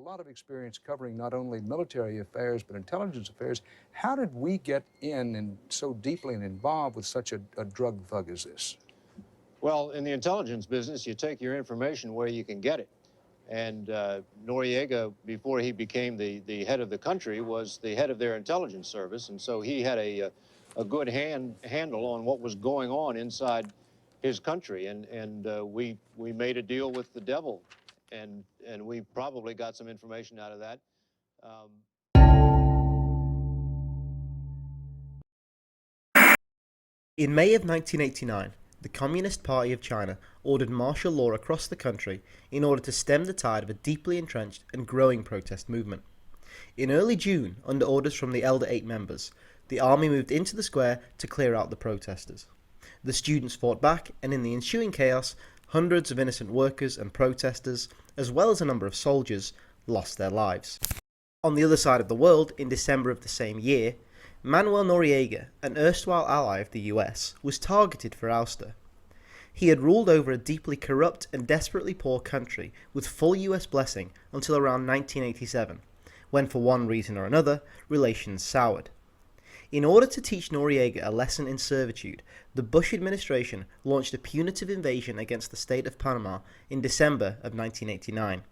lot of experience covering not only military affairs, but intelligence affairs. How did we get in and so deeply and involved with such a drug thug as this? Well, in the intelligence business, you take your information where you can get it. And Noriega, before he became the head of the country, was the head of their intelligence service. And so he had a good handle on what was going on inside his country. And we made a deal with the devil. And we probably got some information out of that. In May of 1989, the Communist Party of China ordered martial law across the country in order to stem the tide of a deeply entrenched and growing protest movement. In early June, under orders from the Elder Eight members, the army moved into the square to clear out the protesters. The students fought back, and in the ensuing chaos, hundreds of innocent workers and protesters, as well as a number of soldiers, lost their lives. On the other side of the world, in December of the same year, Manuel Noriega, an erstwhile ally of the US, was targeted for ouster. He had ruled over a deeply corrupt and desperately poor country with full US blessing until around 1987, when for one reason or another, relations soured. In order to teach Noriega a lesson in servitude, the Bush administration launched a punitive invasion against the state of Panama in December of 1989.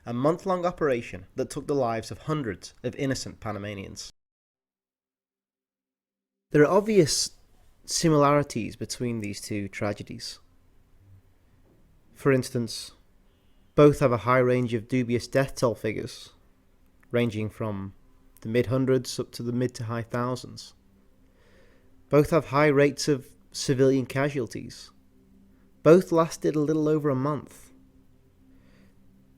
A month-long operation that took the lives of hundreds of innocent Panamanians. There are obvious similarities between these two tragedies. For instance, both have a high range of dubious death toll figures, ranging from the mid-hundreds up to the mid to high thousands. Both have high rates of civilian casualties. Both lasted a little over a month.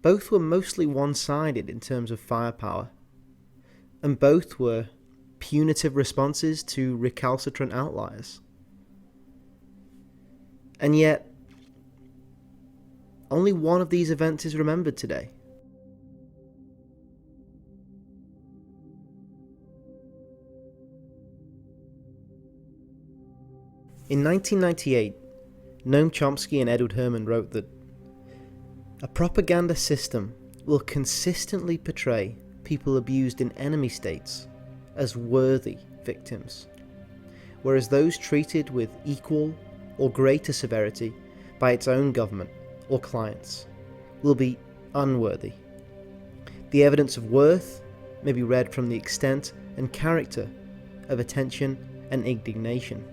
Both were mostly one-sided in terms of firepower, and both were punitive responses to recalcitrant outliers. And yet, only one of these events is remembered today. In 1998, Noam Chomsky and Edward Herman wrote that a propaganda system will consistently portray people abused in enemy states as worthy victims, whereas those treated with equal or greater severity by its own government or clients will be unworthy. The evidence of worth may be read from the extent and character of attention and indignation.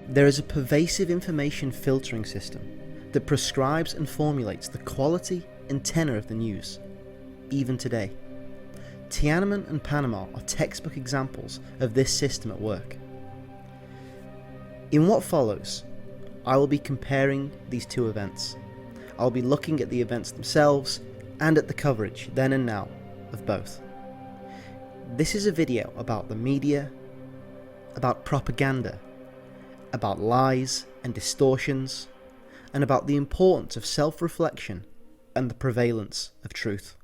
There is a pervasive information filtering system that prescribes and formulates the quality and tenor of the news, even today. Tiananmen and Panama are textbook examples of this system at work. In what follows, I will be comparing these two events. I'll be looking at the events themselves and at the coverage then and now of both. This is a video about the media, about propaganda, about lies and distortions, and about the importance of self-reflection and the prevalence of truth.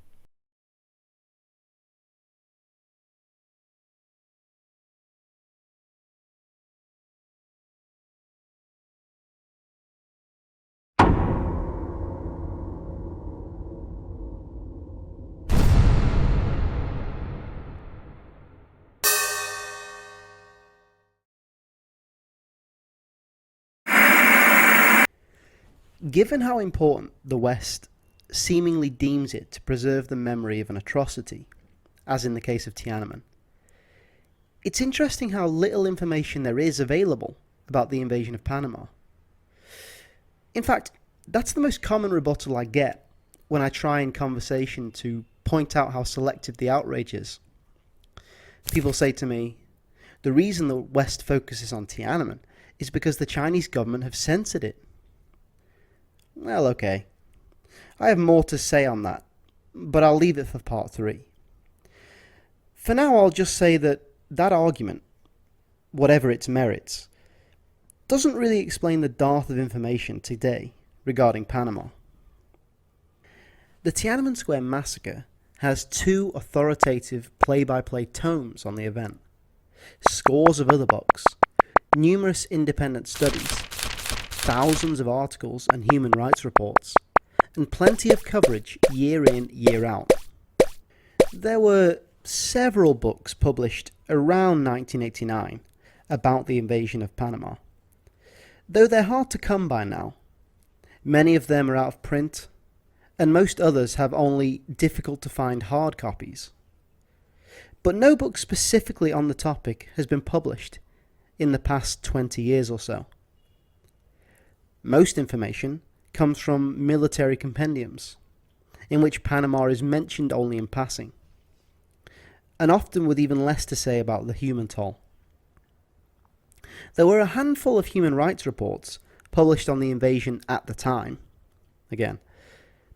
Given how important the West seemingly deems it to preserve the memory of an atrocity, as in the case of Tiananmen, it's interesting how little information there is available about the invasion of Panama. In fact, that's the most common rebuttal I get when I try in conversation to point out how selective the outrage is. People say to me, the reason the West focuses on Tiananmen is because the Chinese government have censored it. Well, okay. I have more to say on that, but I'll leave it for part 3. For now, I'll just say that argument, whatever its merits, doesn't really explain the dearth of information today regarding Panama. The Tiananmen Square massacre has 2 authoritative play-by-play tomes on the event, scores of other books, numerous independent studies, thousands of articles and human rights reports, and plenty of coverage year in, year out. There were several books published around 1989 about the invasion of Panama. Though they're hard to come by now, many of them are out of print, and most others have only difficult to find hard copies. But no book specifically on the topic has been published in the past 20 years or so. Most information comes from military compendiums, in which Panama is mentioned only in passing, and often with even less to say about the human toll. There were a handful of human rights reports published on the invasion at the time, again,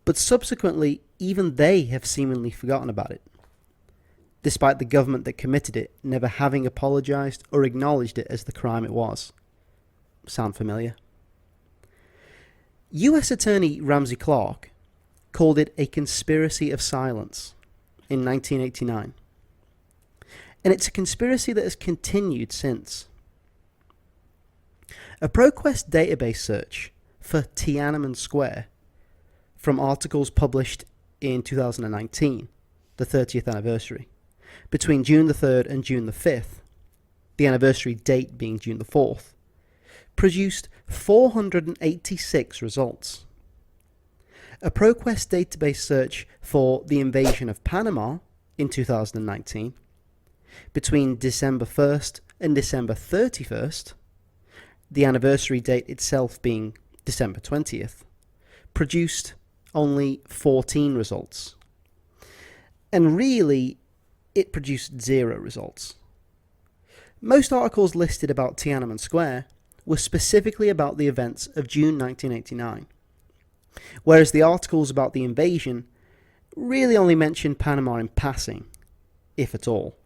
but subsequently even they have seemingly forgotten about it, despite the government that committed it never having apologised or acknowledged it as the crime it was. Sound familiar? US Attorney Ramsey Clark called it a conspiracy of silence in 1989. And it's a conspiracy that has continued since. A ProQuest database search for Tiananmen Square from articles published in 2019, the 30th anniversary, between June the 3rd and June the 5th, the anniversary date being June the 4th, produced 486 results. A ProQuest database search for the invasion of Panama in 2019, between December 1st and December 31st, the anniversary date itself being December 20th, produced only 14 results. And really, it produced 0 results. Most articles listed about Tiananmen Square were specifically about the events of June 1989, whereas the articles about the invasion really only mentioned Panama in passing, if at all.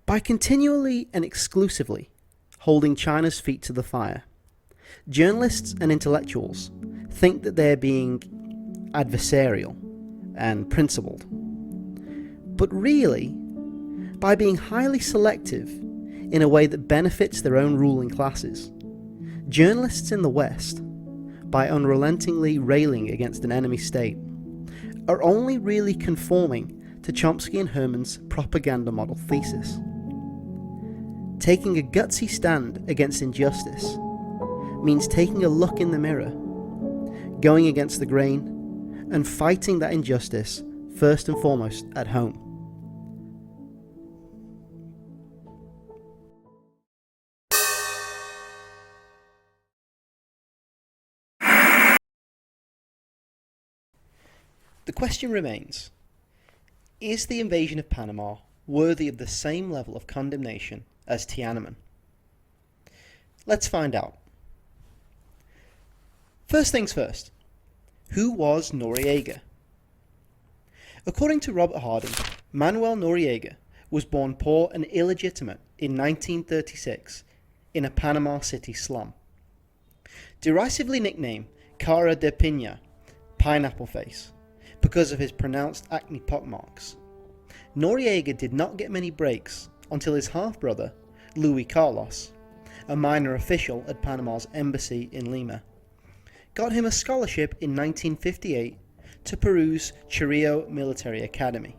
By continually and exclusively holding China's feet to the fire, journalists and intellectuals think that they're being adversarial and principled. But really, by being highly selective in a way that benefits their own ruling classes, journalists in the West, by unrelentingly railing against an enemy state, are only really conforming to Chomsky and Herman's propaganda model thesis. Taking a gutsy stand against injustice means taking a look in the mirror, going against the grain, and fighting that injustice first and foremost at home. The question remains, is the invasion of Panama worthy of the same level of condemnation as Tiananmen? Let's find out. First things first, who was Noriega? According to Robert Harding, Manuel Noriega was born poor and illegitimate in 1936 in a Panama City slum. Derisively nicknamed Cara de Pina, Pineapple Face, because of his pronounced acne pockmarks, Noriega did not get many breaks until his half-brother, Luis Carlos, a minor official at Panama's embassy in Lima, got him a scholarship in 1958 to Peru's Chirrillo Military Academy.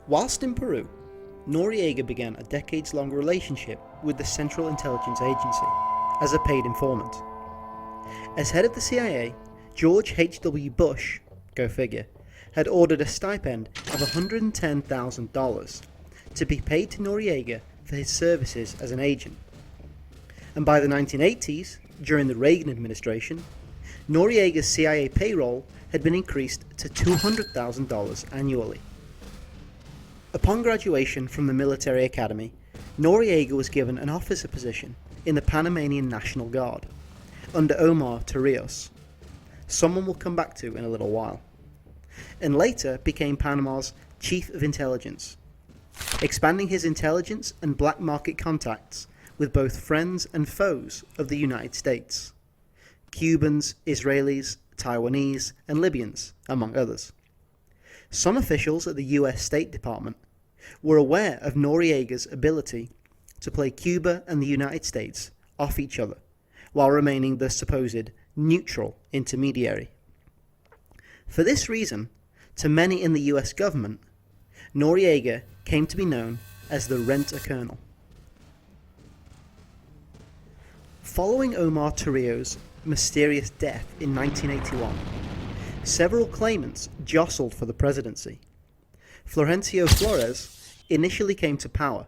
Whilst in Peru, Noriega began a decades-long relationship with the Central Intelligence Agency as a paid informant. As head of the CIA, George H.W. Bush, go figure, had ordered a stipend of $110,000 to be paid to Noriega for his services as an agent. And by the 1980s, during the Reagan administration, Noriega's CIA payroll had been increased to $200,000 annually. Upon graduation from the military academy, Noriega was given an officer position in the Panamanian National Guard, under Omar Torrijos, someone we'll come back to in a little while, and later became Panama's Chief of Intelligence, expanding his intelligence and black market contacts with both friends and foes of the United States, Cubans, Israelis, Taiwanese, and Libyans, among others. Some officials at the US State Department were aware of Noriega's ability to play Cuba and the United States off each other, while remaining the supposed neutral intermediary. For this reason, to many in the US government, Noriega came to be known as the Rent-A-Colonel. Following Omar Torrijos' mysterious death in 1981, several claimants jostled for the presidency. Florencio Flores initially came to power,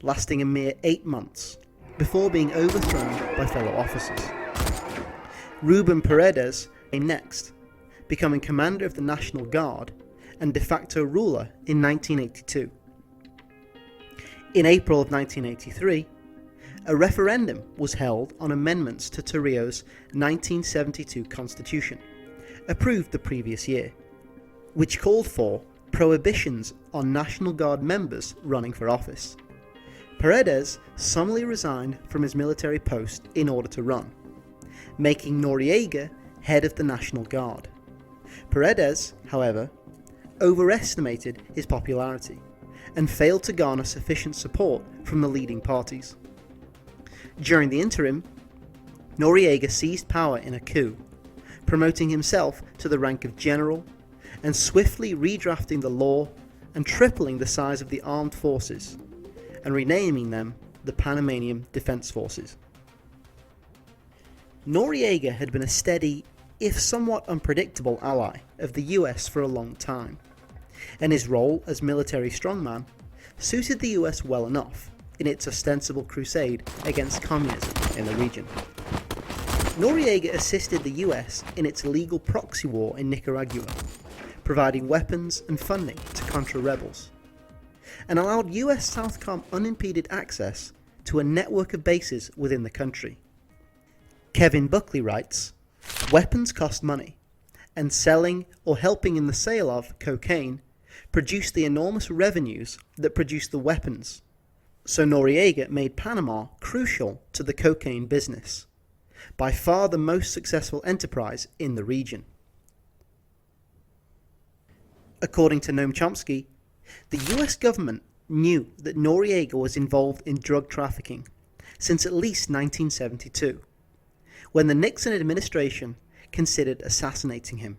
lasting a mere 8 months, before being overthrown by fellow officers. Ruben Paredes came next, becoming commander of the National Guard and de facto ruler in 1982. In April of 1983, a referendum was held on amendments to Torrijos' 1972 constitution, approved the previous year, which called for prohibitions on National Guard members running for office. Paredes summarily resigned from his military post in order to run, making Noriega head of the National Guard. Paredes, however, overestimated his popularity and failed to garner sufficient support from the leading parties. During the interim, Noriega seized power in a coup, promoting himself to the rank of general and swiftly redrafting the law and tripling the size of the armed forces and renaming them the Panamanian Defense Forces. Noriega had been a steady, if somewhat unpredictable, ally of the US for a long time, and his role as military strongman suited the US well enough in its ostensible crusade against communism in the region. Noriega assisted the US in its legal proxy war in Nicaragua, providing weapons and funding to Contra rebels, and allowed US Southcom unimpeded access to a network of bases within the country. Kevin Buckley writes, "Weapons cost money, and selling or helping in the sale of cocaine produced the enormous revenues that produced the weapons. So Noriega made Panama crucial to the cocaine business, by far the most successful enterprise in the region." According to Noam Chomsky, the US government knew that Noriega was involved in drug trafficking since at least 1972, when the Nixon administration considered assassinating him.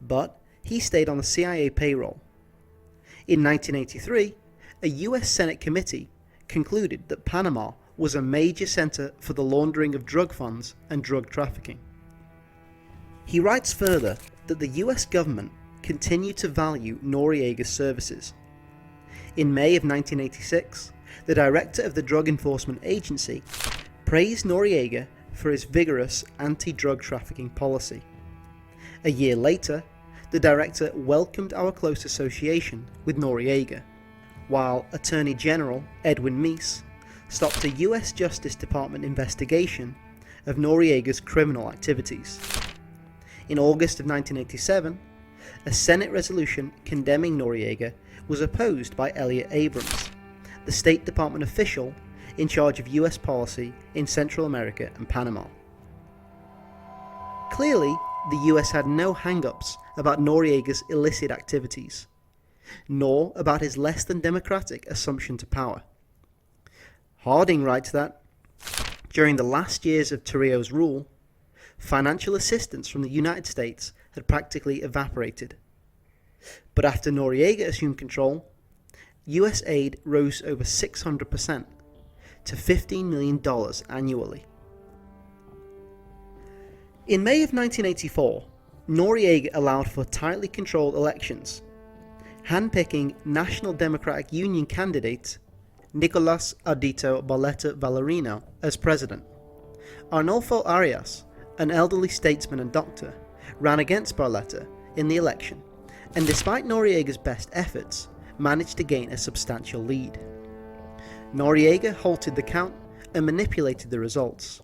But he stayed on the CIA payroll. In 1983, a US Senate committee concluded that Panama was a major center for the laundering of drug funds and drug trafficking. He writes further that the US government continued to value Noriega's services. In May of 1986, the director of the Drug Enforcement Agency praised Noriega for his vigorous anti-drug trafficking policy. A year later, the director welcomed our close association with Noriega, while Attorney General Edwin Meese stopped a US Justice Department investigation of Noriega's criminal activities. In August of 1987, a Senate resolution condemning Noriega was opposed by Elliott Abrams, the State Department official in charge of US policy in Central America and Panama. Clearly, the US had no hang-ups about Noriega's illicit activities, nor about his less than democratic assumption to power. Harding writes that, during the last years of Torrijos' rule, financial assistance from the United States had practically evaporated. But after Noriega assumed control, US aid rose over 600% to $15 million annually. In May of 1984, Noriega allowed for tightly controlled elections, handpicking National Democratic Union candidate Nicolas Ardito Barletta Valerino as president. Arnolfo Arias, an elderly statesman and doctor, ran against Barletta in the election, and despite Noriega's best efforts, managed to gain a substantial lead. Noriega halted the count and manipulated the results.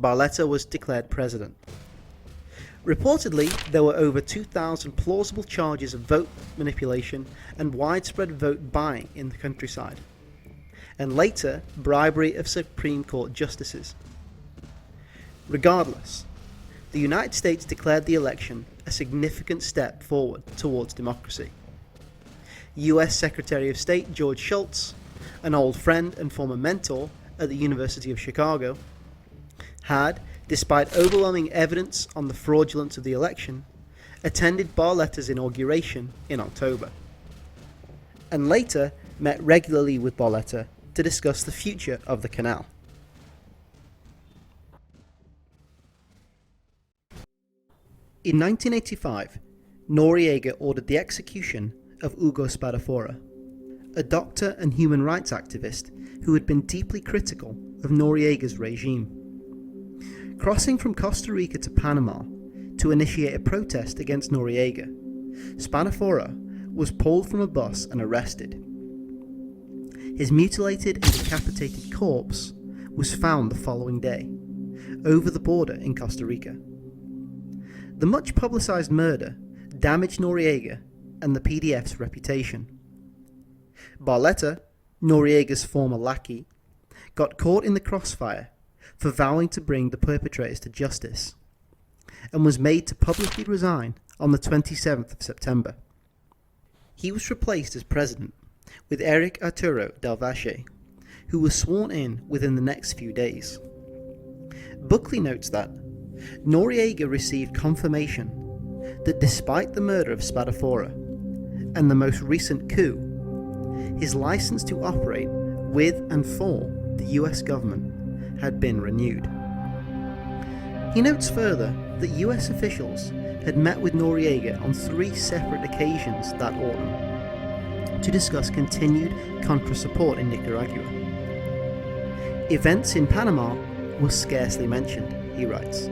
Barletta was declared president. Reportedly, there were over 2,000 plausible charges of vote manipulation and widespread vote buying in the countryside, and later bribery of Supreme Court justices. Regardless, the United States declared the election a significant step forward towards democracy. US Secretary of State George Shultz an old friend and former mentor at the University of Chicago, had, despite overwhelming evidence on the fraudulence of the election, attended Barletta's inauguration in October, and later met regularly with Barletta to discuss the future of the canal. In 1985, Noriega ordered the execution of Ugo Spadafora, a doctor and human rights activist who had been deeply critical of Noriega's regime. Crossing from Costa Rica to Panama to initiate a protest against Noriega, Spadafora was pulled from a bus and arrested. His mutilated and decapitated corpse was found the following day, over the border in Costa Rica. The much publicised murder damaged Noriega and the PDF's reputation. Barletta, Noriega's former lackey, got caught in the crossfire for vowing to bring the perpetrators to justice, and was made to publicly resign on the 27th of September. He was replaced as president with Eric Arturo Del Valle, who was sworn in within the next few days. Berkley notes that Noriega received confirmation that despite the murder of Spadafora and the most recent coup, his license to operate with and for the US government had been renewed. He notes further that US officials had met with Noriega on 3 separate occasions that autumn to discuss continued Contra support in Nicaragua. Events in Panama were scarcely mentioned, he writes.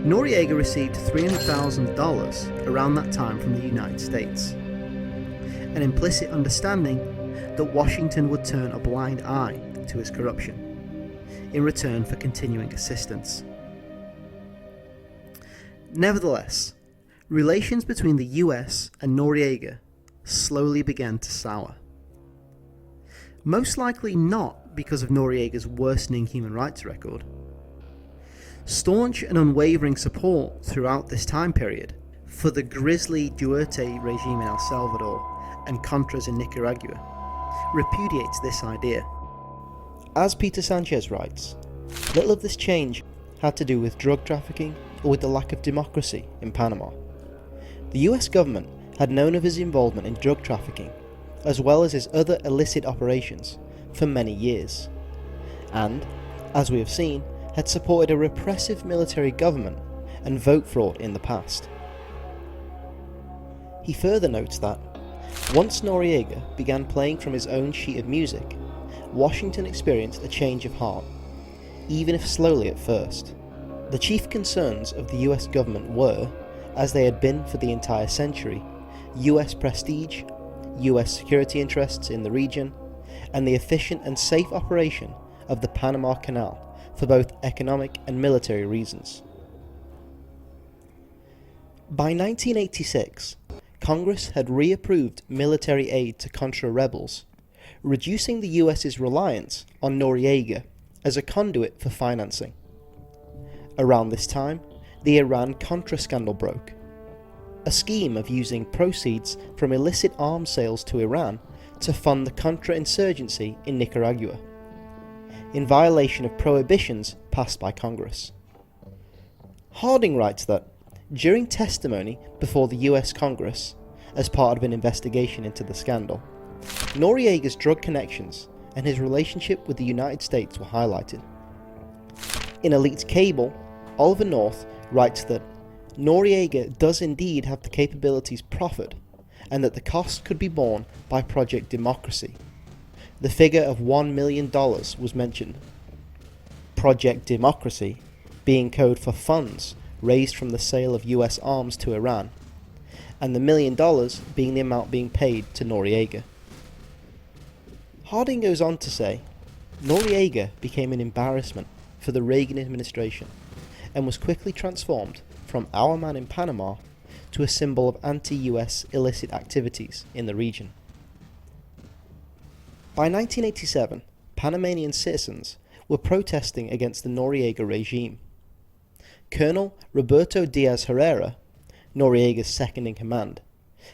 Noriega received $300,000 around that time from the United States, an implicit understanding that Washington would turn a blind eye to his corruption in return for continuing assistance. Nevertheless, relations between the US and Noriega slowly began to sour. Most likely not because of Noriega's worsening human rights record. Staunch and unwavering support throughout this time period for the grisly Duarte regime in El Salvador and Contras in Nicaragua repudiates this idea. As Peter Sanchez writes, little of this change had to do with drug trafficking or with the lack of democracy in Panama. The US government had known of his involvement in drug trafficking, as well as his other illicit operations, for many years, and, as we have seen, had supported a repressive military government and vote fraud in the past. He further notes that, once Noriega began playing from his own sheet of music, Washington experienced a change of heart, even if slowly at first. The chief concerns of the US government were, as they had been for the entire century, US prestige, US security interests in the region, and the efficient and safe operation of the Panama Canal for both economic and military reasons. By 1986, Congress had reapproved military aid to Contra rebels, reducing the US's reliance on Noriega as a conduit for financing. Around this time, the Iran-Contra scandal broke, a scheme of using proceeds from illicit arms sales to Iran to fund the Contra insurgency in Nicaragua, in violation of prohibitions passed by Congress. Harding writes that, during testimony before the US Congress, as part of an investigation into the scandal, Noriega's drug connections and his relationship with the United States were highlighted. In Elite Cable, Oliver North writes that Noriega does indeed have the capabilities proffered, and that the cost could be borne by Project Democracy. The figure of $1 million was mentioned. Project Democracy being code for funds raised from the sale of US arms to Iran, and the $1 million being the amount being paid to Noriega. Harding goes on to say, Noriega became an embarrassment for the Reagan administration and was quickly transformed from our man in Panama to a symbol of anti-US illicit activities in the region. By 1987, Panamanian citizens were protesting against the Noriega regime. Colonel Roberto Diaz Herrera, Noriega's second in command,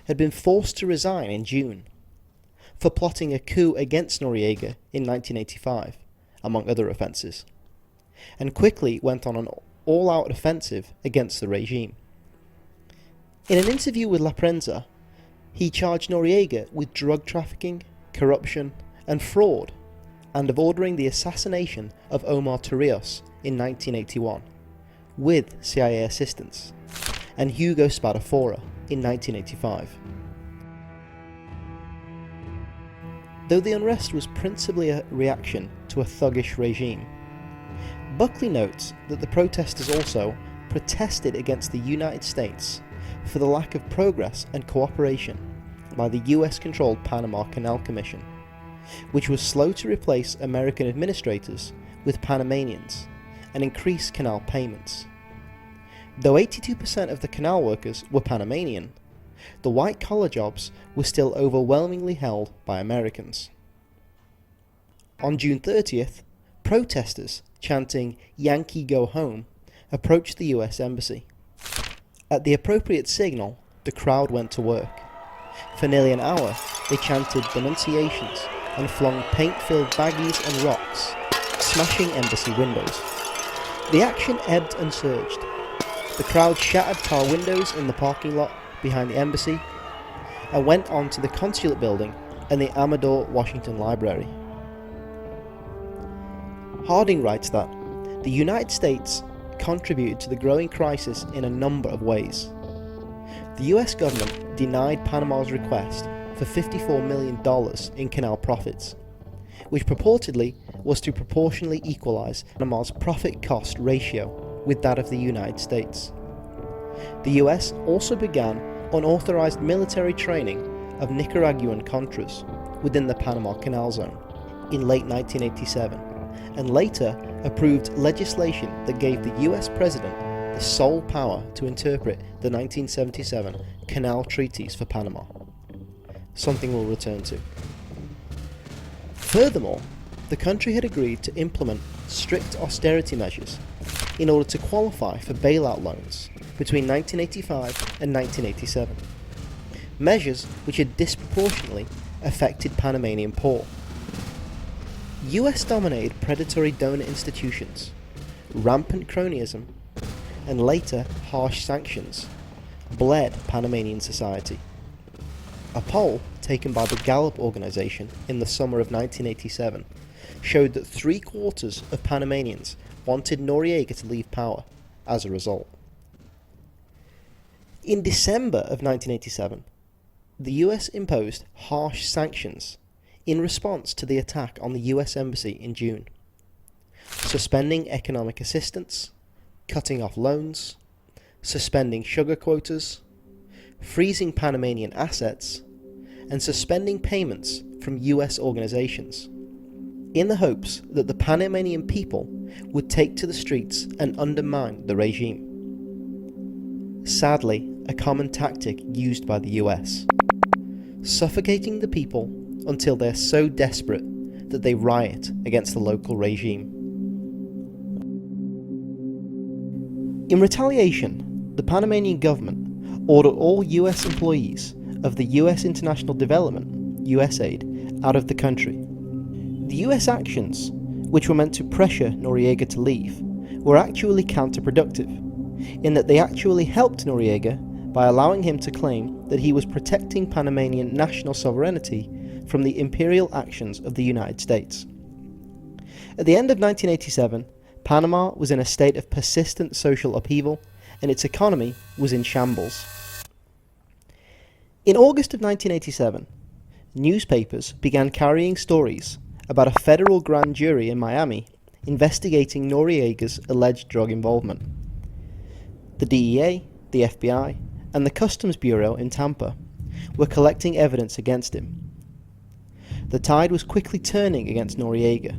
had been forced to resign in June, for plotting a coup against Noriega in 1985, among other offences, and quickly went on an all-out offensive against the regime. In an interview with La Prensa, he charged Noriega with drug trafficking, corruption, and fraud, and of ordering the assassination of Omar Torrijos in 1981, with CIA assistance, and Hugo Spadafora in 1985. Though the unrest was principally a reaction to a thuggish regime, Berkley notes that the protesters also protested against the United States for the lack of progress and cooperation by the US-controlled Panama Canal Commission, which was slow to replace American administrators with Panamanians and increase canal payments. Though 82% of the canal workers were Panamanian, the white-collar jobs were still overwhelmingly held by Americans. On June 30th, protesters chanting "Yankee Go Home" approached the US Embassy. At the appropriate signal, the crowd went to work. For nearly an hour, they chanted denunciations and flung paint-filled baggies and rocks, smashing embassy windows. The action ebbed and surged. The crowd shattered car windows in the parking lot behind the embassy and went on to the consulate building and the Amador Washington Library. Harding writes that the United States contributed to the growing crisis in a number of ways. The US government denied Panama's request for $54 million in canal profits, which purportedly was to proportionally equalize Panama's profit-cost ratio with that of the United States. The US also began unauthorized military training of Nicaraguan Contras within the Panama Canal Zone in late 1987, and later approved legislation that gave the US President the sole power to interpret the 1977 Canal Treaties for Panama, something we'll return to. Furthermore, the country had agreed to implement strict austerity measures in order to qualify for bailout loans between 1985 and 1987, measures which had disproportionately affected Panamanian poor. US-dominated predatory donor institutions, rampant cronyism, and later harsh sanctions bled Panamanian society. A poll taken by the Gallup organization in the summer of 1987 showed that 3/4 of Panamanians wanted Noriega to leave power as a result. In December of 1987, the US imposed harsh sanctions in response to the attack on the US Embassy in June, suspending economic assistance, cutting off loans, suspending sugar quotas, freezing Panamanian assets, and suspending payments from US organizations, in the hopes that the Panamanian people would take to the streets and undermine the regime. Sadly, a common tactic used by the US, suffocating the people until they're so desperate that they riot against the local regime. In retaliation, the Panamanian government ordered all US employees of the US International Development, USAID, out of the country. The US actions, which were meant to pressure Noriega to leave, were actually counterproductive, in that they actually helped Noriega by allowing him to claim that he was protecting Panamanian national sovereignty from the imperial actions of the United States. At the end of 1987, Panama was in a state of persistent social upheaval, and its economy was in shambles. In August of 1987, newspapers began carrying stories about a federal grand jury in Miami investigating Noriega's alleged drug involvement. The DEA, the FBI, and the Customs Bureau in Tampa were collecting evidence against him. The tide was quickly turning against Noriega.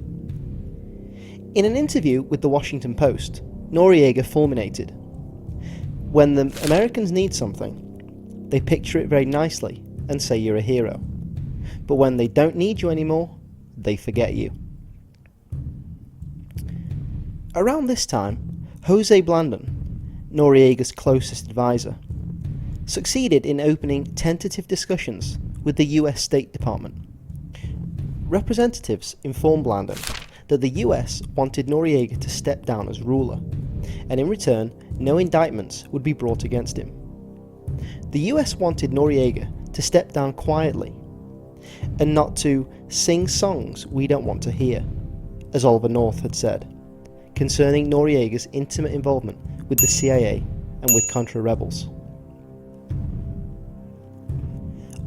In an interview with the Washington Post, Noriega fulminated, "When the Americans need something, they picture it very nicely and say you're a hero. But when they don't need you anymore, they forget you." Around this time, Jose Blandon, Noriega's closest advisor, succeeded in opening tentative discussions with the US State Department Representatives informed Blandon that the US wanted Noriega to step down as ruler, and in return, no indictments would be brought against him. The US wanted Noriega to step down quietly, and not to sing songs we don't want to hear, as Oliver North had said, concerning Noriega's intimate involvement with the CIA and with Contra rebels.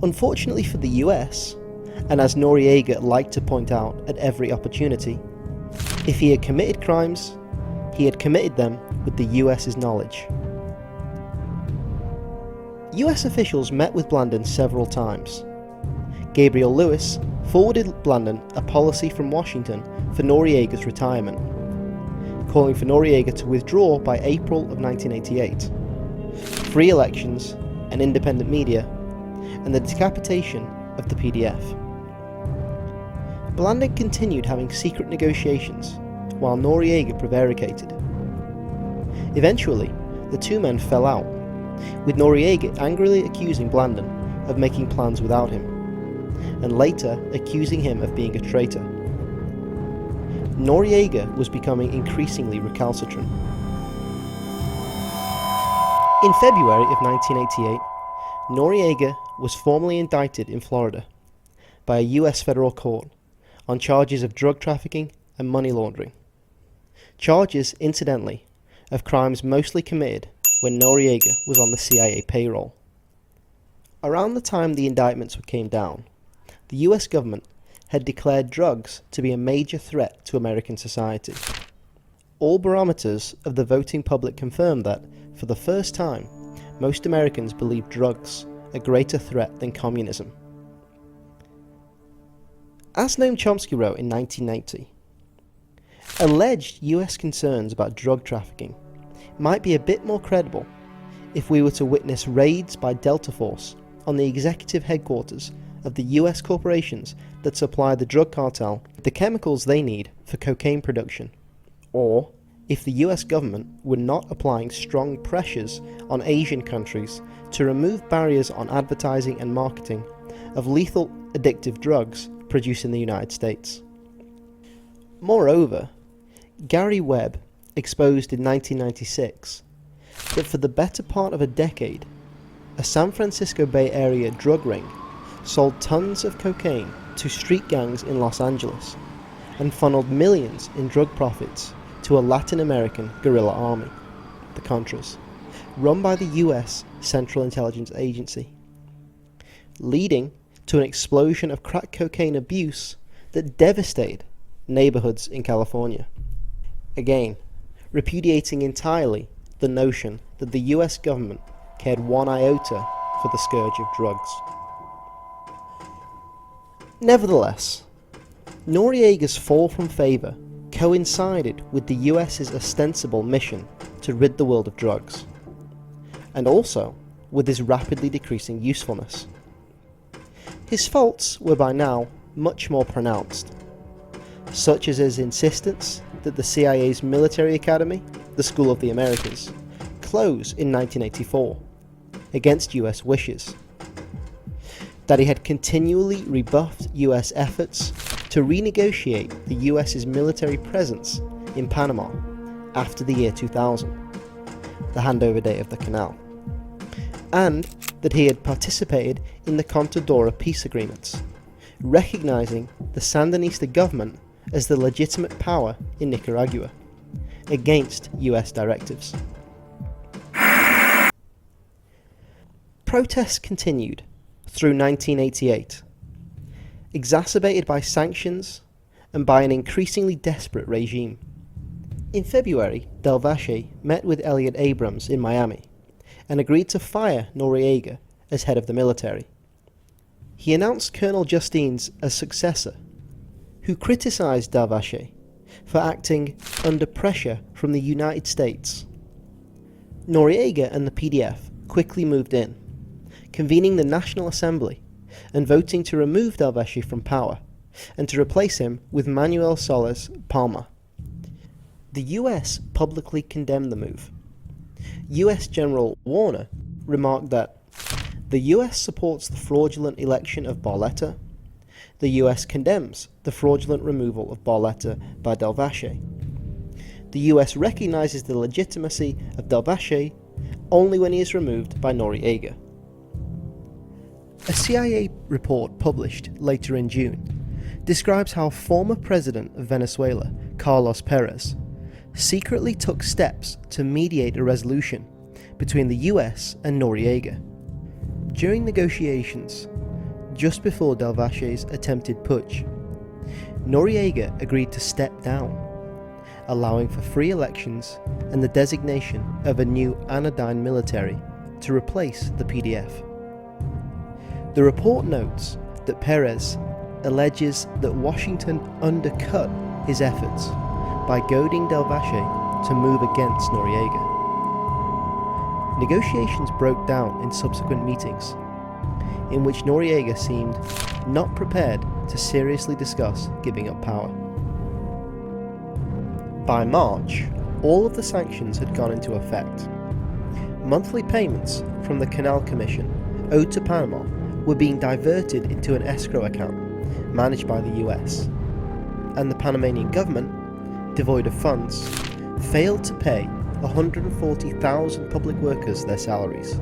Unfortunately for the US, and as Noriega liked to point out at every opportunity, if he had committed crimes, he had committed them with the US's knowledge. US officials met with Blandon several times. Gabriel Lewis forwarded Blandon a policy from Washington for Noriega's retirement, calling for Noriega to withdraw by April of 1988, free elections, an independent media, and the decapitation of the PDF. Blandon continued having secret negotiations while Noriega prevaricated. Eventually, the two men fell out, with Noriega angrily accusing Blandon of making plans without him, and later accusing him of being a traitor. Noriega was becoming increasingly recalcitrant. In February of 1988, Noriega was formally indicted in Florida by a US federal court on charges of drug trafficking and money laundering. Charges, incidentally, of crimes mostly committed when Noriega was on the CIA payroll. Around the time the indictments came down, the US government had declared drugs to be a major threat to American society. All barometers of the voting public confirmed that, for the first time, most Americans believed drugs a greater threat than communism. As Noam Chomsky wrote in 1990, alleged US concerns about drug trafficking might be a bit more credible if we were to witness raids by Delta Force on the executive headquarters of the US corporations that supply the drug cartel the chemicals they need for cocaine production, or if the US government were not applying strong pressures on Asian countries to remove barriers on advertising and marketing of lethal addictive drugs produced in the United States. Moreover, Gary Webb exposed in 1996 that for the better part of a decade, a San Francisco Bay Area drug ring sold tons of cocaine to street gangs in Los Angeles and funneled millions in drug profits to a Latin American guerrilla army, the Contras, run by the US Central Intelligence Agency, leading to an explosion of crack cocaine abuse that devastated neighborhoods in California. Again, repudiating entirely the notion that the US government cared one iota for the scourge of drugs. Nevertheless, Noriega's fall from favour coincided with the US's ostensible mission to rid the world of drugs, and also with his rapidly decreasing usefulness. His faults were by now much more pronounced, such as his insistence that the CIA's military academy, the School of the Americas, close in 1984, against US wishes, that he had continually rebuffed US efforts to renegotiate the US's military presence in Panama after the year 2000, the handover date of the canal, and that he had participated in the Contadora peace agreements, recognizing the Sandinista government as the legitimate power in Nicaragua, against US directives. Protests continued through 1988, exacerbated by sanctions and by an increasingly desperate regime. In February, Del Valle met with Elliot Abrams in Miami and agreed to fire Noriega as head of the military. He announced Colonel Justines as successor, who criticized Del Valle for acting under pressure from the United States. Noriega and the PDF quickly moved in, convening the National Assembly and voting to remove Del Valle from power and to replace him with Manuel Solis Palma. The US publicly condemned the move. US General Warner remarked that the US supports the fraudulent election of Barletta. the US condemns the fraudulent removal of Barletta by Delvache. The US recognises the legitimacy of Delvache only when he is removed by Noriega. A CIA report published later in June describes how former president of Venezuela, Carlos Perez, secretly took steps to mediate a resolution between the US and Noriega. During negotiations, just before Delvache's attempted putsch, Noriega agreed to step down, allowing for free elections and the designation of a new anodyne military to replace the PDF. The report notes that Perez alleges that Washington undercut his efforts by goading Delvache to move against Noriega. Negotiations broke down in subsequent meetings, in which Noriega seemed not prepared to seriously discuss giving up power. By March, all of the sanctions had gone into effect. Monthly payments from the Canal Commission owed to Panama were being diverted into an escrow account managed by the US, and the Panamanian government, devoid of funds, failed to pay 140,000 public workers their salaries.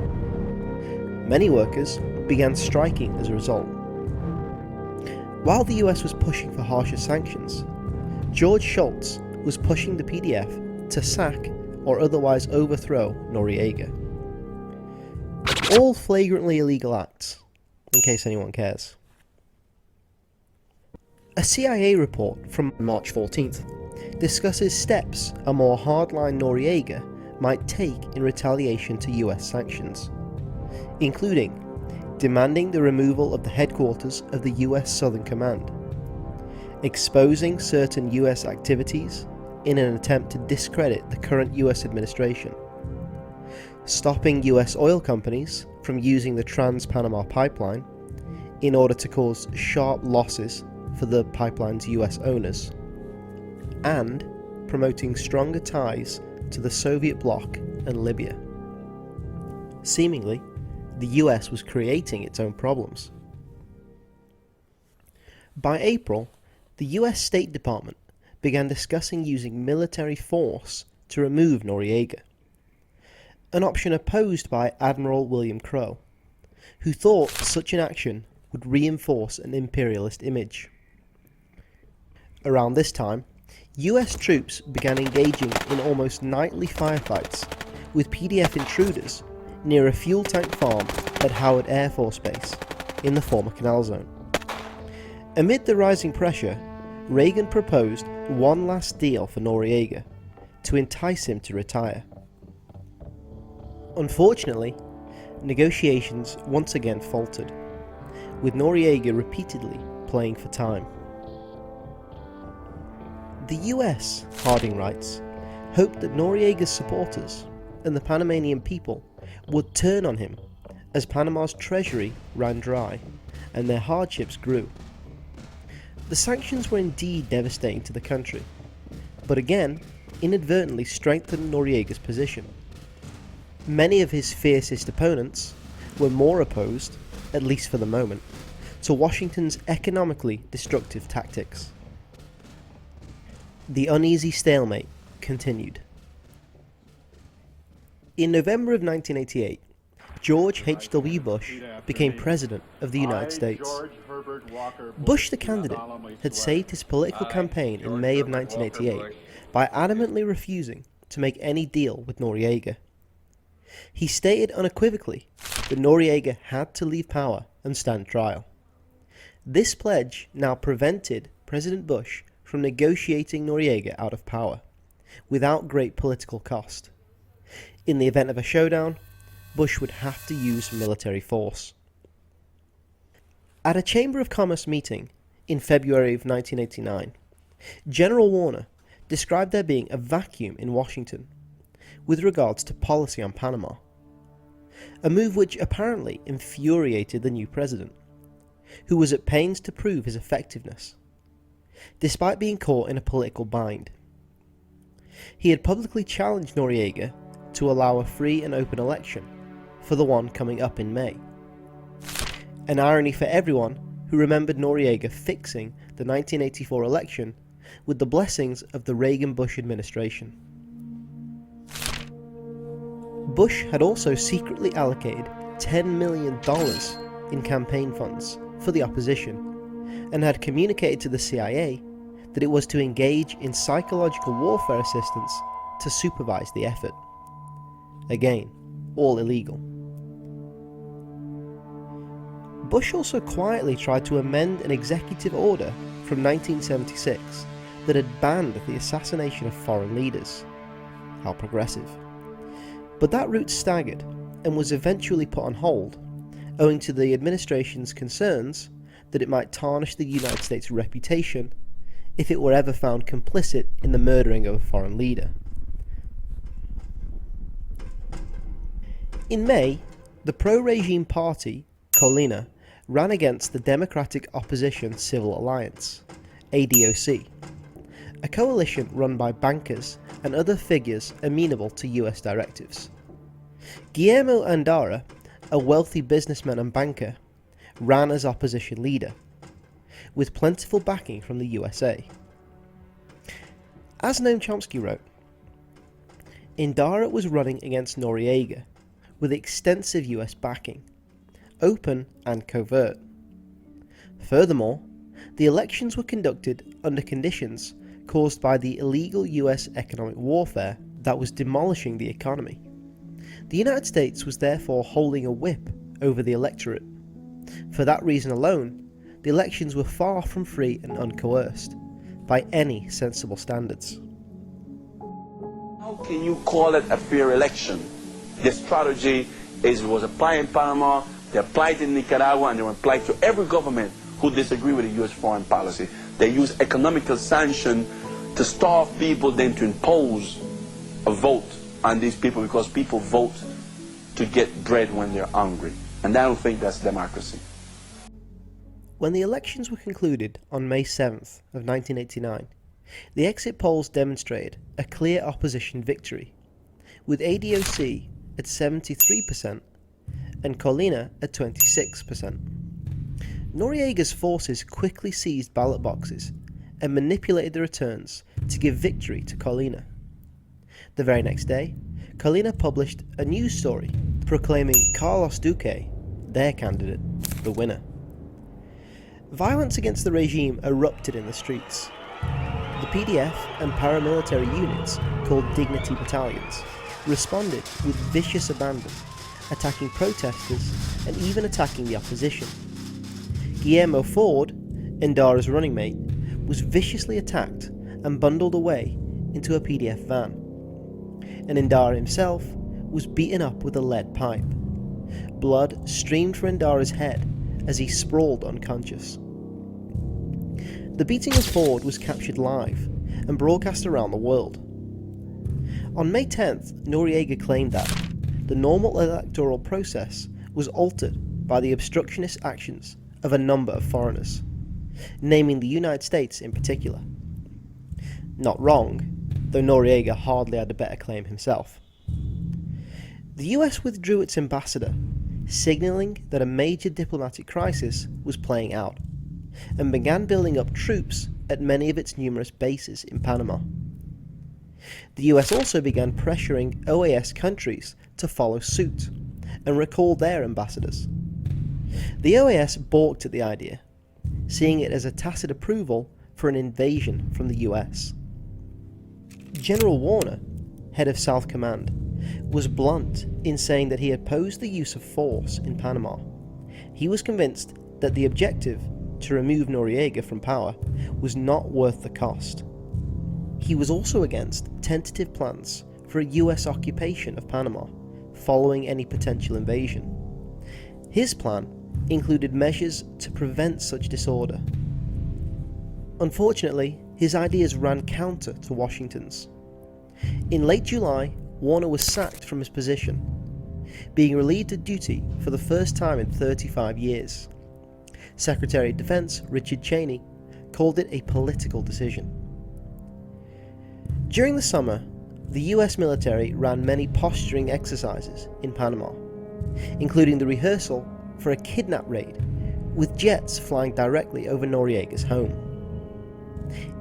Many workers began striking as a result. While the US was pushing for harsher sanctions, George Shultz was pushing the PDF to sack or otherwise overthrow Noriega. All flagrantly illegal acts, in case anyone cares. A CIA report from March 14th discusses steps a more hardline Noriega might take in retaliation to US sanctions, including demanding the removal of the headquarters of the US Southern Command, exposing certain US activities in an attempt to discredit the current US administration, stopping US oil companies from using the Trans-Panama pipeline in order to cause sharp losses for the pipeline's US owners, and promoting stronger ties to the Soviet bloc and Libya. Seemingly, the US was creating its own problems. By April, the US State Department began discussing using military force to remove Noriega, an option opposed by Admiral William Crowe, who thought such an action would reinforce an imperialist image. Around this time, US troops began engaging in almost nightly firefights with PDF intruders near a fuel tank farm at Howard Air Force Base in the former Canal Zone. Amid the rising pressure, Reagan proposed one last deal for Noriega to entice him to retire. Unfortunately, negotiations once again faltered, with Noriega repeatedly playing for time. The US, Harding writes, hoped that Noriega's supporters and the Panamanian people would turn on him as Panama's treasury ran dry and their hardships grew. The sanctions were indeed devastating to the country, but again inadvertently strengthened Noriega's position. Many of his fiercest opponents were more opposed, at least for the moment, to Washington's economically destructive tactics. The uneasy stalemate continued. In November of 1988, George H.W. Bush became President of the United States. Bush the candidate had saved his political campaign in May of 1988 by adamantly refusing to make any deal with Noriega. He stated unequivocally that Noriega had to leave power and stand trial. This pledge now prevented President Bush from negotiating Noriega out of power, without great political cost. In the event of a showdown, Bush would have to use military force. At a Chamber of Commerce meeting in February of 1989, General Warner described there being a vacuum in Washington with regards to policy on Panama, a move which apparently infuriated the new president, who was at pains to prove his effectiveness, despite being caught in a political bind. He had publicly challenged Noriega to allow a free and open election for the one coming up in May. An irony for everyone who remembered Noriega fixing the 1984 election with the blessings of the Reagan-Bush administration. Bush had also secretly allocated $10 million in campaign funds for the opposition and had communicated to the CIA that it was to engage in psychological warfare assistance to supervise the effort. Again, all illegal. Bush also quietly tried to amend an executive order from 1976 that had banned the assassination of foreign leaders. How progressive. But that route staggered and was eventually put on hold, owing to the administration's concerns that it might tarnish the United States' reputation if it were ever found complicit in the murdering of a foreign leader. In May, the pro-regime party, Kolina, ran against the Democratic Opposition Civil Alliance, ADOC, a coalition run by bankers and other figures amenable to US directives. Guillermo Andara, a wealthy businessman and banker, ran as opposition leader, with plentiful backing from the USA. As Noam Chomsky wrote, Andara was running against Noriega, with extensive US backing, open and covert. Furthermore, the elections were conducted under conditions caused by the illegal US economic warfare that was demolishing the economy. The United States was therefore holding a whip over the electorate. For that reason alone, the elections were far from free and uncoerced, by any sensible standards. How can you call it a fair election? The strategy was applied in Panama, they applied in Nicaragua, and they were applied to every government who disagreed with the US foreign policy. They use economical sanction to starve people, then to impose a vote on these people, because people vote to get bread when they're hungry. And I don't think that's democracy. When the elections were concluded on May 7th of 1989, the exit polls demonstrated a clear opposition victory, with ADOC at 73% and Kolina at 26%. Noriega's forces quickly seized ballot boxes and manipulated the returns to give victory to Kolina. The very next day, Kolina published a news story proclaiming Carlos Duque, their candidate, the winner. Violence against the regime erupted in the streets. The PDF and paramilitary units, called Dignity Battalions, responded with vicious abandon, attacking protesters and even attacking the opposition. Guillermo Ford, Andara's running mate, was viciously attacked and bundled away into a PDF van. And Andara himself was beaten up with a lead pipe. Blood streamed from Andara's head as he sprawled unconscious. The beating of Ford was captured live and broadcast around the world. On May 10th, Noriega claimed that the normal electoral process was altered by the obstructionist actions of a number of foreigners, naming the United States in particular. Not wrong, though Noriega hardly had a better claim himself. The US withdrew its ambassador, signalling that a major diplomatic crisis was playing out, and began building up troops at many of its numerous bases in Panama. The US also began pressuring OAS countries to follow suit and recall their ambassadors. The OAS balked at the idea, seeing it as a tacit approval for an invasion from the US. General Warner, head of South Command, was blunt in saying that he opposed the use of force in Panama. He was convinced that the objective, to remove Noriega from power, was not worth the cost. He was also against tentative plans for a US occupation of Panama following any potential invasion. His plan included measures to prevent such disorder. Unfortunately, his ideas ran counter to Washington's. In late July, Warner was sacked from his position, being relieved of duty for the first time in 35 years. Secretary of Defense Richard Cheney called it a political decision. During the summer, the US military ran many posturing exercises in Panama, including the rehearsal for a kidnap raid with jets flying directly over Noriega's home.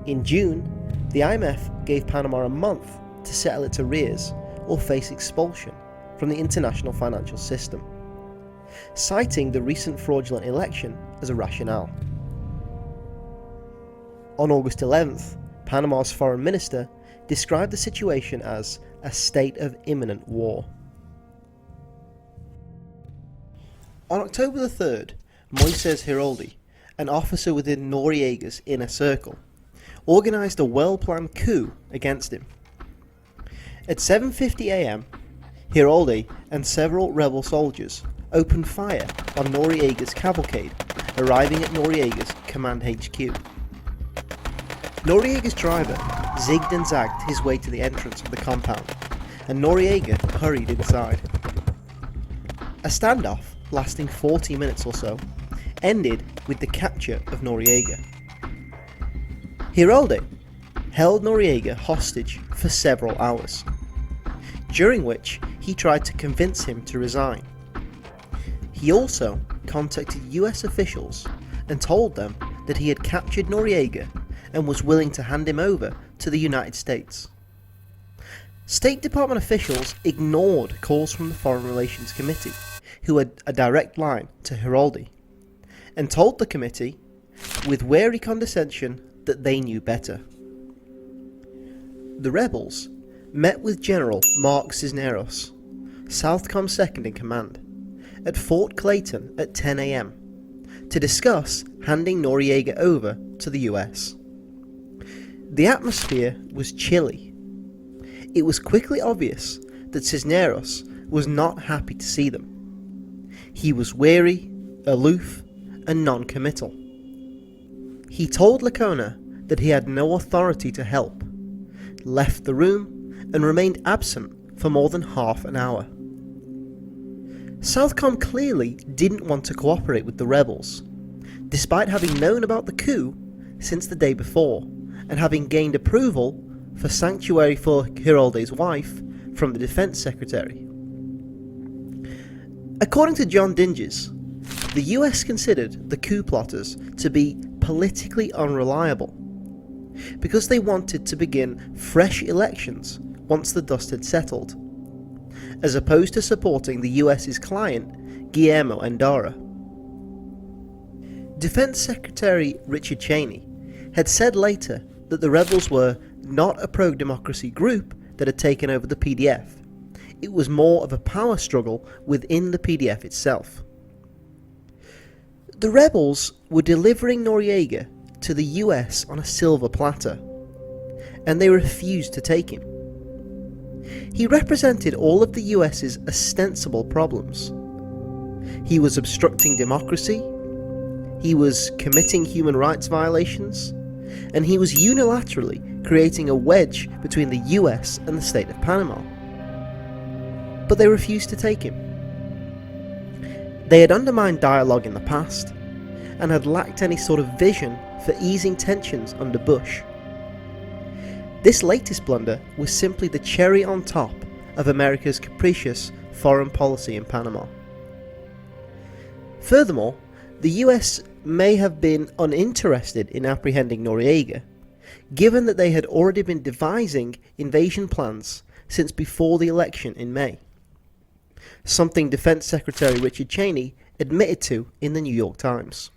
In June, the IMF gave Panama a month to settle its arrears or face expulsion from the international financial system, citing the recent fraudulent election as a rationale. On August 11th, Panama's foreign minister described the situation as a state of imminent war. On October the 3rd, Moises Hiroldi, an officer within Noriega's inner circle, organised a well-planned coup against him. At 7:50 a.m, Hiroldi and several rebel soldiers opened fire on Noriega's cavalcade arriving at Noriega's command HQ. Noriega's driver zigged and zagged his way to the entrance of the compound, and Noriega hurried inside. A standoff, lasting 40 minutes or so, ended with the capture of Noriega. Hiroldi held Noriega hostage for several hours, during which he tried to convince him to resign. He also contacted US officials and told them that he had captured Noriega and was willing to hand him over to the United States. State Department officials ignored calls from the Foreign Relations Committee, who had a direct line to Hiroldi, and told the committee, with wary condescension, that they knew better. The rebels met with General Mark Cisneros, Southcom second in command, at Fort Clayton at 10 a.m. to discuss handing Noriega over to the US. The atmosphere was chilly. It was quickly obvious that Cisneros was not happy to see them. He was wary, aloof, and non-committal. He told Lacona that he had no authority to help, left the room, and remained absent for more than half an hour. Southcom clearly didn't want to cooperate with the rebels, despite having known about the coup since the day before, and having gained approval for sanctuary for Hiroldi's wife from the Defense Secretary. According to John Dinges, the US considered the coup plotters to be politically unreliable because they wanted to begin fresh elections once the dust had settled, as opposed to supporting the US's client, Guillermo Endara. Defense Secretary Richard Cheney had said later that the rebels were not a pro-democracy group that had taken over the PDF. It was more of a power struggle within the PDF itself. The rebels were delivering Noriega to the US on a silver platter, and they refused to take him. He represented all of the US's ostensible problems. He was obstructing democracy, he was committing human rights violations, and he was unilaterally creating a wedge between the US and the state of Panama. But they refused to take him. They had undermined dialogue in the past, and had lacked any sort of vision for easing tensions under Bush. This latest blunder was simply the cherry on top of America's capricious foreign policy in Panama. Furthermore, the US may have been uninterested in apprehending Noriega, given that they had already been devising invasion plans since before the election in May, something Defense Secretary Richard Cheney admitted to in the New York Times.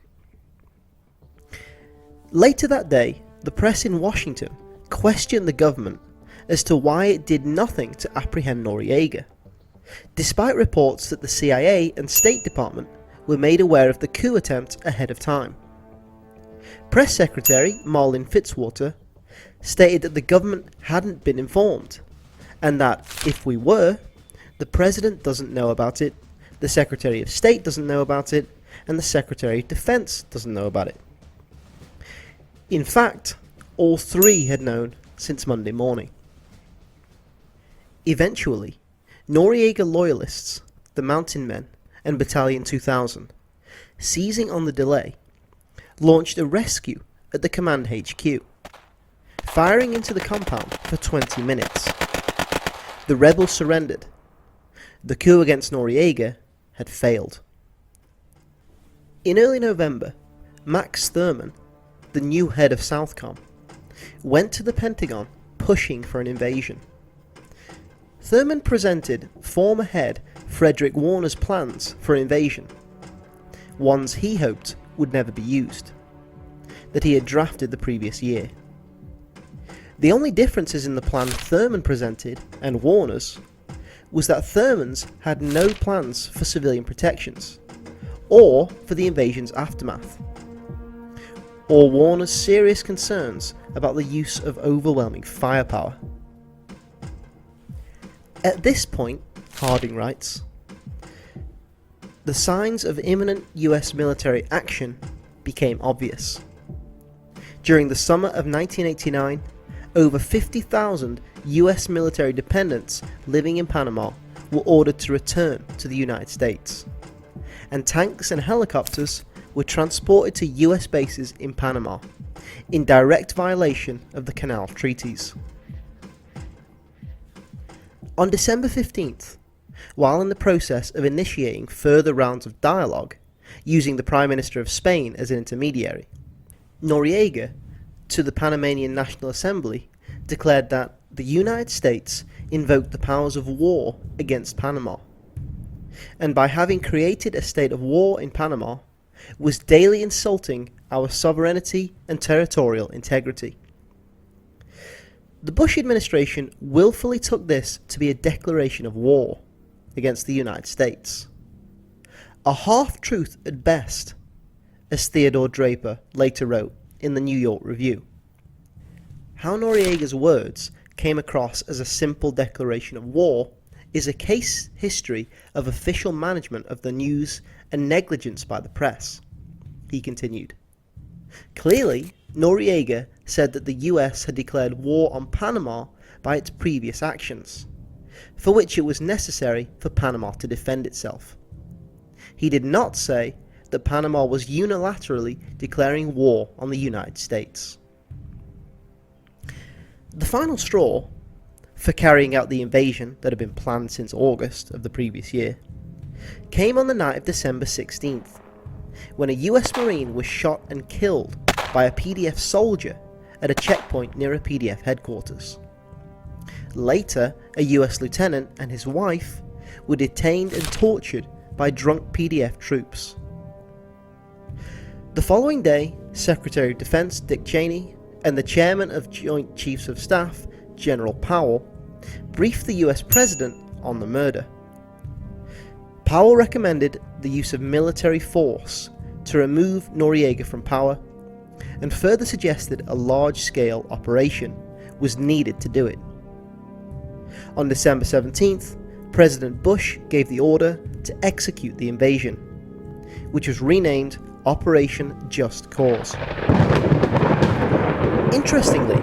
Later that day, the press in Washington questioned the government as to why it did nothing to apprehend Noriega, despite reports that the CIA and State Department were made aware of the coup attempt ahead of time. Press Secretary Marlin Fitzwater stated that the government hadn't been informed, and that if we were, the President doesn't know about it, the Secretary of State doesn't know about it, and the Secretary of Defense doesn't know about it. In fact, all three had known since Monday morning. Eventually, Noriega loyalists, the Mountain Men, and Battalion 2000, seizing on the delay, launched a rescue at the command HQ, firing into the compound for 20 minutes. The rebels surrendered. The coup against Noriega had failed. In early November, Max Thurman, the new head of Southcom, went to the Pentagon pushing for an invasion. Thurman presented former head Frederick Warner's plans for invasion, ones he hoped would never be used, that he had drafted the previous year. The only differences in the plan Thurman presented and Warner's was that Thurman's had no plans for civilian protections, or for the invasion's aftermath, or Warner's serious concerns about the use of overwhelming firepower. At this point, Harding writes, the signs of imminent US military action became obvious. During the summer of 1989, over 50,000 US military dependents living in Panama were ordered to return to the United States, and tanks and helicopters were transported to US bases in Panama, in direct violation of the Canal Treaties. On December 15th, while in the process of initiating further rounds of dialogue, using the Prime Minister of Spain as an intermediary, Noriega, to the Panamanian National Assembly, declared that the United States invoked the powers of war against Panama, and by having created a state of war in Panama, was daily insulting our sovereignty and territorial integrity. The Bush administration willfully took this to be a declaration of war against the United States. A half-truth at best, as Theodore Draper later wrote in the New York Review. How Noriega's words came across as a simple declaration of war is a case history of official management of the news and negligence by the press, he continued. Clearly, Noriega said that the US had declared war on Panama by its previous actions, for which it was necessary for Panama to defend itself. He did not say that Panama was unilaterally declaring war on the United States. The final straw for carrying out the invasion that had been planned since August of the previous year came on the night of December 16th, when a US Marine was shot and killed by a PDF soldier at a checkpoint near a PDF headquarters. Later, a US lieutenant and his wife were detained and tortured by drunk PDF troops. The following day, Secretary of Defense Dick Cheney and the Chairman of Joint Chiefs of Staff, General Powell, briefed the US President on the murder. Powell recommended the use of military force to remove Noriega from power, and further suggested a large-scale operation was needed to do it. On December 17th, President Bush gave the order to execute the invasion, which was renamed Operation Just Cause. Interestingly,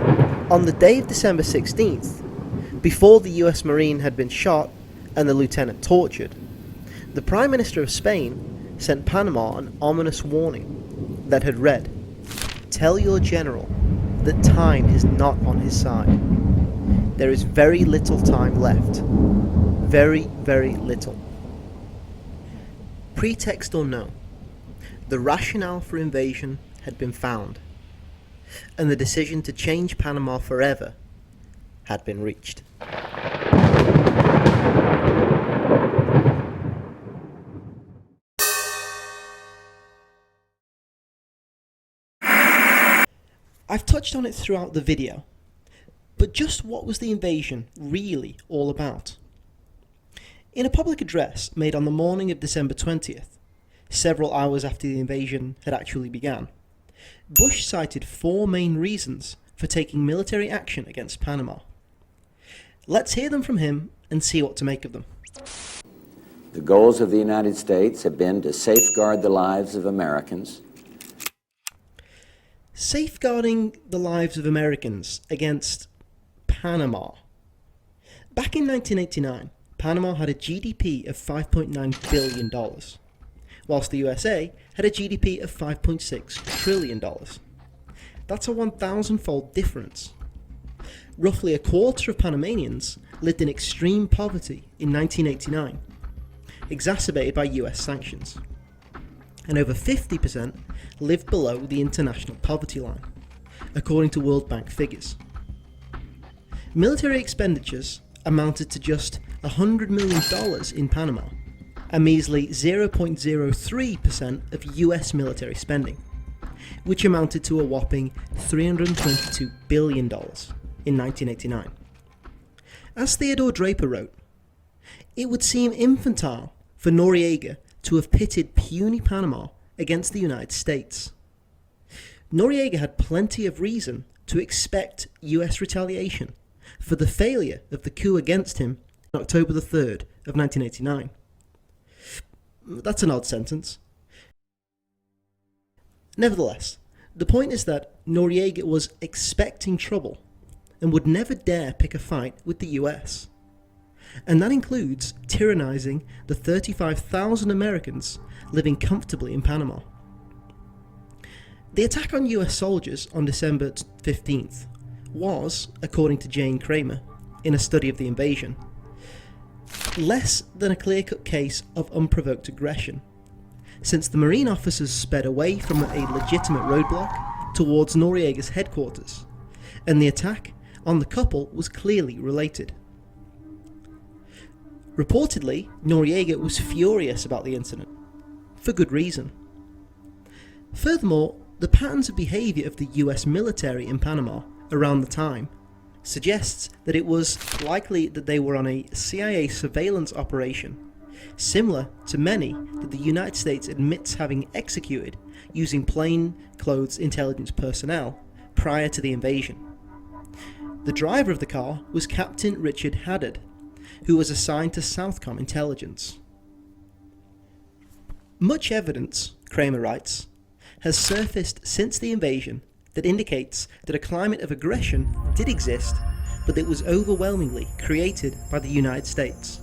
on the day of December 16th, before the US Marine had been shot and the lieutenant tortured, the Prime Minister of Spain sent Panama an ominous warning that had read, "Tell your general that time is not on his side. There is very little time left. Very, very little." Pretext or no, the rationale for invasion had been found, and the decision to change Panama forever had been reached. I've touched on it throughout the video, but just what was the invasion really all about? In a public address made on the morning of December 20th, several hours after the invasion had actually begun, Bush cited four main reasons for taking military action against Panama. Let's hear them from him and see what to make of them. The goals of the United States have been to safeguard the lives of Americans. Safeguarding the lives of Americans against Panama. Back in 1989, Panama had a GDP of $5.9 billion, whilst the USA had a GDP of $5.6 trillion. That's a 1,000-fold difference. Roughly a quarter of Panamanians lived in extreme poverty in 1989, exacerbated by US sanctions. and over 50% lived below the international poverty line, according to World Bank figures. Military expenditures amounted to just $100 million in Panama, a measly 0.03% of US military spending, which amounted to a whopping $322 billion in 1989. As Theodore Draper wrote, it would seem infantile for Noriega to have pitted puny Panama against the United States. Noriega had plenty of reason to expect US retaliation for the failure of the coup against him on October the 3rd of 1989. That's an odd sentence. Nevertheless, the point is that Noriega was expecting trouble and would never dare pick a fight with the US. And that includes tyrannizing the 35,000 Americans living comfortably in Panama. The attack on US soldiers on December 15th was, according to Jane Kramer, in a study of the invasion, less than a clear-cut case of unprovoked aggression, since the Marine officers sped away from a legitimate roadblock towards Noriega's headquarters, and the attack on the couple was clearly related. Reportedly, Noriega was furious about the incident, for good reason. Furthermore, the patterns of behaviour of the US military in Panama around the time suggests that it was likely that they were on a CIA surveillance operation, similar to many that the United States admits having executed using plain-clothes intelligence personnel prior to the invasion. The driver of the car was Captain Richard Haddad, who was assigned to Southcom intelligence. Much evidence, Kramer writes, has surfaced since the invasion that indicates that a climate of aggression did exist, but that was overwhelmingly created by the United States.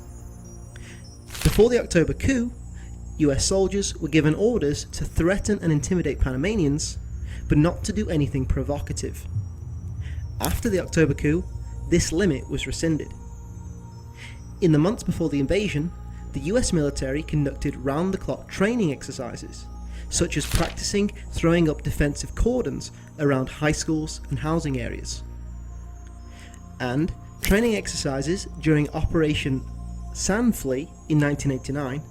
Before the October coup, US soldiers were given orders to threaten and intimidate Panamanians, but not to do anything provocative. After the October coup, this limit was rescinded. In the months before the invasion, the US military conducted round-the-clock training exercises, such as practicing throwing up defensive cordons around high schools and housing areas. And training exercises during Operation Sandflea in 1989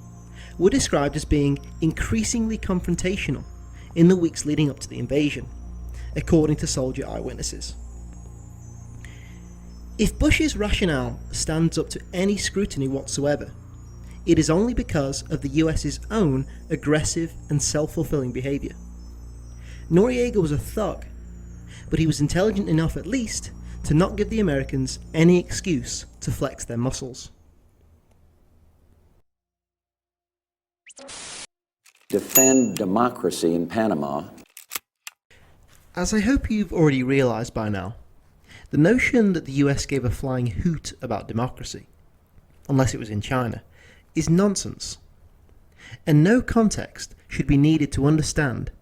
were described as being increasingly confrontational in the weeks leading up to the invasion, according to soldier eyewitnesses. If Bush's rationale stands up to any scrutiny whatsoever, it is only because of the US's own aggressive and self-fulfilling behaviour. Noriega was a thug, but he was intelligent enough at least to not give the Americans any excuse to flex their muscles. Defend democracy in Panama. As I hope you've already realised by now, the notion that the US gave a flying hoot about democracy, unless it was in China, is nonsense. And no context should be needed to understand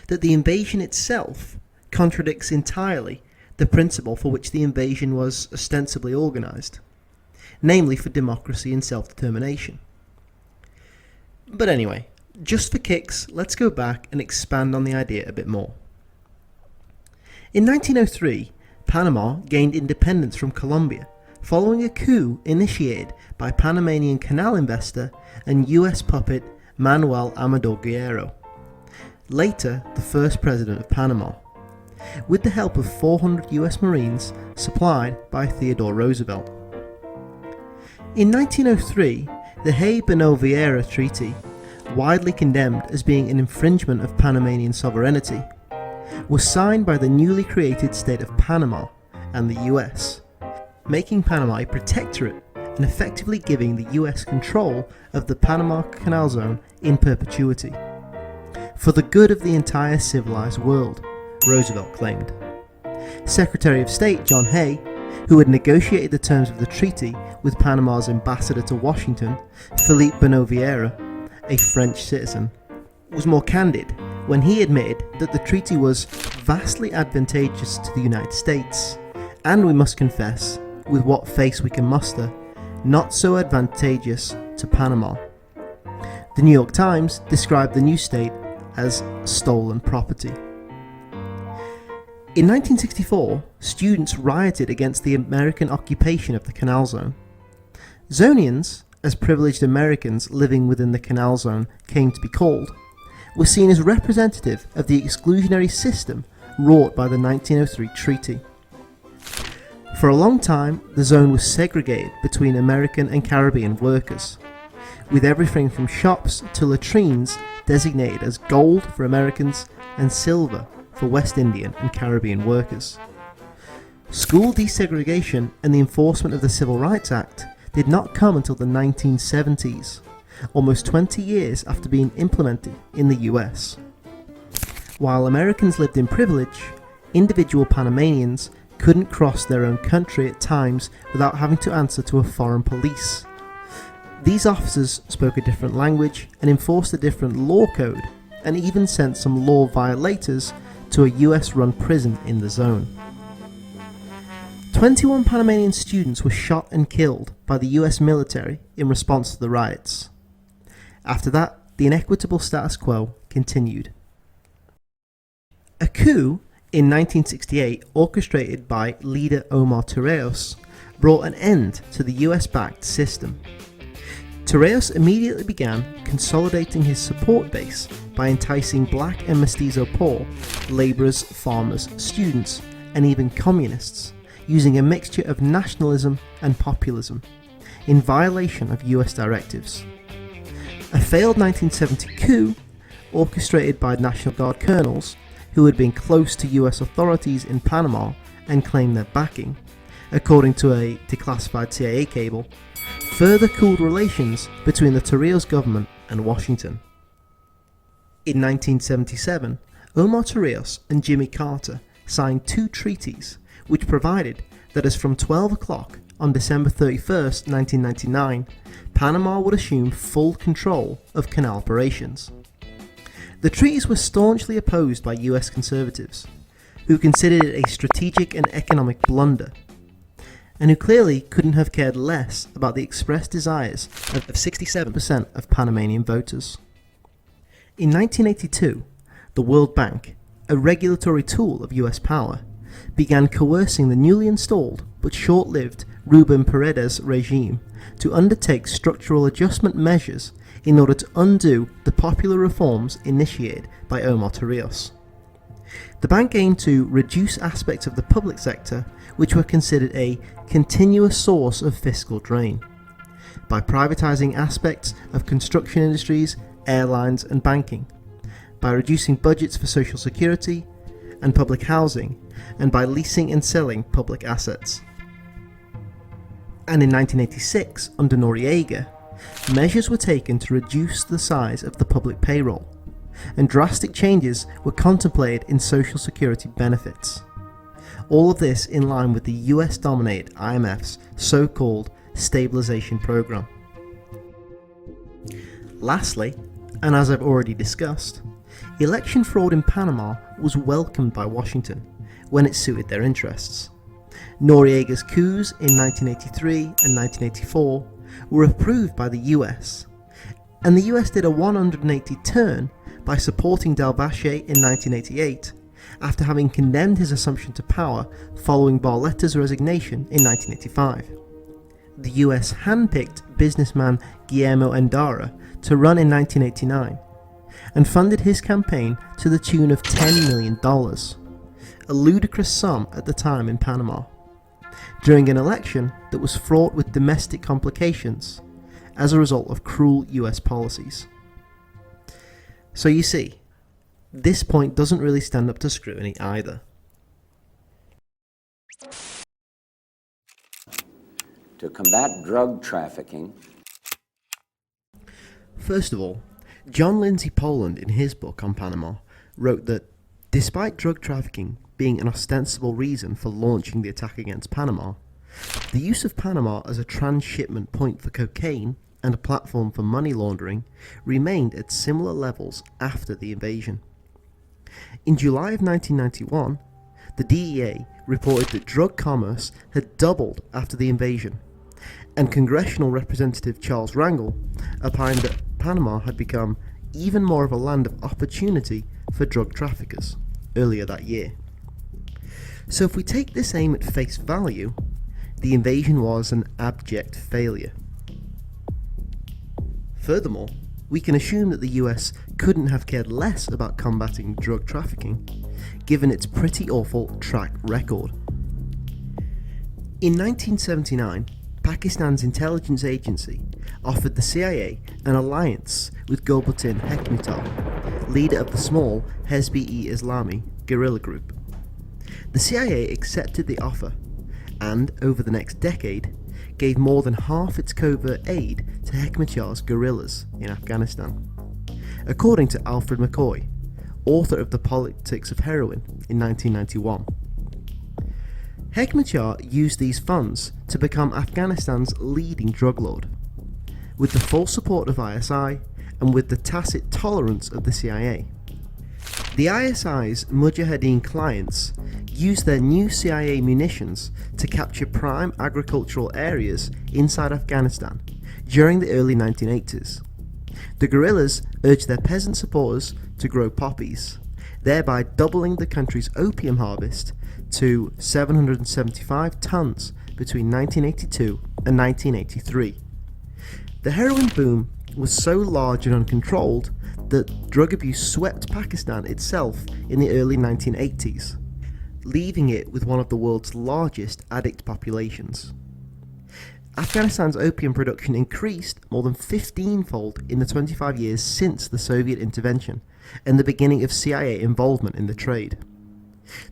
that the invasion itself contradicts entirely the principle for which the invasion was ostensibly organised, namely for democracy and self-determination. But anyway, just for kicks, let's go back and expand on the idea a bit more. In 1903, Panama gained independence from Colombia following a coup initiated by Panamanian canal investor and US puppet Manuel Amador Guerrero, later the first president of Panama, with the help of 400 US Marines supplied by Theodore Roosevelt. In 1903, the Hay-Bonneau-Vieira Treaty, widely condemned as being an infringement of Panamanian sovereignty, was signed by the newly created state of Panama and the US, making Panama a protectorate and effectively giving the US control of the Panama Canal Zone in perpetuity, for the good of the entire civilized world, Roosevelt claimed. Secretary of State John Hay, who had negotiated the terms of the treaty with Panama's ambassador to Washington, Philippe Bonneau-Vieira, a French citizen, was more candid when he admitted that the treaty was vastly advantageous to the United States, and we must confess, with what face we can muster, not so advantageous to Panama. The New York Times described the new state as stolen property. In 1964, students rioted against the American occupation of the Canal Zone. Zonians, as privileged Americans living within the Canal Zone came to be called, were seen as representative of the exclusionary system wrought by the 1903 treaty. For a long time, the zone was segregated between American and Caribbean workers, with everything from shops to latrines designated as gold for Americans and silver for West Indian and Caribbean workers. School desegregation and the enforcement of the Civil Rights Act did not come until the 1970s, almost 20 years after being implemented in the US. While Americans lived in privilege, individual Panamanians couldn't cross their own country at times without having to answer to a foreign police. These officers spoke a different language and enforced a different law code, and even sent some law violators to a US-run prison in the zone. 21 Panamanian students were shot and killed by the US military in response to the riots. After that, the inequitable status quo continued. A coup in 1968, orchestrated by leader Omar Torrijos, brought an end to the US-backed system. Torrijos immediately began consolidating his support base by enticing black and mestizo poor, labourers, farmers, students, and even communists, using a mixture of nationalism and populism, in violation of US directives. A failed 1970 coup, orchestrated by National Guard colonels who had been close to US authorities in Panama and claimed their backing, according to a declassified CIA cable, further cooled relations between the Torrijos government and Washington. In 1977, Omar Torrijos and Jimmy Carter signed two treaties which provided that as from 12 o'clock on December 31st, 1999, Panama would assume full control of canal operations. The treaties were staunchly opposed by US conservatives, who considered it a strategic and economic blunder, and who clearly couldn't have cared less about the expressed desires of 67% of Panamanian voters. In 1982, the World Bank, a regulatory tool of US power, began coercing the newly installed but short-lived Ruben Paredes regime to undertake structural adjustment measures in order to undo the popular reforms initiated by Omar Torrijos. The bank aimed to reduce aspects of the public sector which were considered a continuous source of fiscal drain, by privatizing aspects of construction industries, airlines and banking, by reducing budgets for social security and public housing, and by leasing and selling public assets. And in 1986, under Noriega, measures were taken to reduce the size of the public payroll, and drastic changes were contemplated in social security benefits. All of this in line with the US-dominated IMF's so-called stabilization program. Lastly, and as I've already discussed, election fraud in Panama was welcomed by Washington when it suited their interests. Noriega's coups in 1983 and 1984 were approved by the US, and the US did a 180 turn by supporting Del-Valle in 1988 after having condemned his assumption to power following Barletta's resignation in 1985. The US handpicked businessman Guillermo Endara to run in 1989 and funded his campaign to the tune of $10 million, a ludicrous sum at the time in Panama, during an election that was fraught with domestic complications as a result of cruel US policies. So you see, this point doesn't really stand up to scrutiny either. To combat drug trafficking. First of all, John Lindsay-Poland in his book on Panama wrote that despite drug trafficking being an ostensible reason for launching the attack against Panama, the use of Panama as a transshipment point for cocaine and a platform for money laundering remained at similar levels after the invasion. In July of 1991, the DEA reported that drug commerce had doubled after the invasion, and Congressional Representative Charles Rangel opined that Panama had become even more of a land of opportunity for drug traffickers earlier that year. So if we take this aim at face value, the invasion was an abject failure. Furthermore, we can assume that the US couldn't have cared less about combating drug trafficking, given its pretty awful track record. In 1979, Pakistan's intelligence agency offered the CIA an alliance with Gulbuddin Hekmatyar, leader of the small Hezb-e-Islami guerrilla group. The CIA accepted the offer and, over the next decade, gave more than half its covert aid to Hekmatyar's guerrillas in Afghanistan. According to Alfred McCoy, author of The Politics of Heroin in 1991. Hekmatyar used these funds to become Afghanistan's leading drug lord. With the full support of ISI and with the tacit tolerance of the CIA. The ISI's Mujahideen clients used their new CIA munitions to capture prime agricultural areas inside Afghanistan during the early 1980s. The guerrillas urged their peasant supporters to grow poppies, thereby doubling the country's opium harvest to 775 tons between 1982 and 1983. The heroin boom was so large and uncontrolled that drug abuse swept Pakistan itself in the early 1980s, leaving it with one of the world's largest addict populations. Afghanistan's opium production increased more than 15-fold in the 25 years since the Soviet intervention and the beginning of CIA involvement in the trade.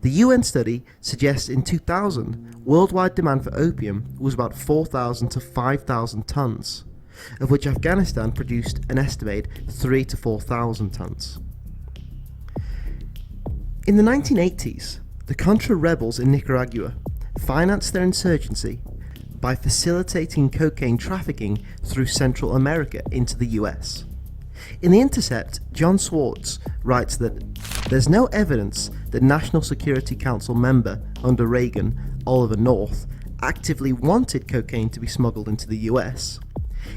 The UN study suggests in 2000, worldwide demand for opium was about 4,000 to 5,000 tons, of which Afghanistan produced an estimated 3,000 to 4,000 tons. In the 1980s, the Contra rebels in Nicaragua financed their insurgency by facilitating cocaine trafficking through Central America into the US. In The Intercept, John Swartz writes that there's no evidence that National Security Council member under Reagan, Oliver North, actively wanted cocaine to be smuggled into the US.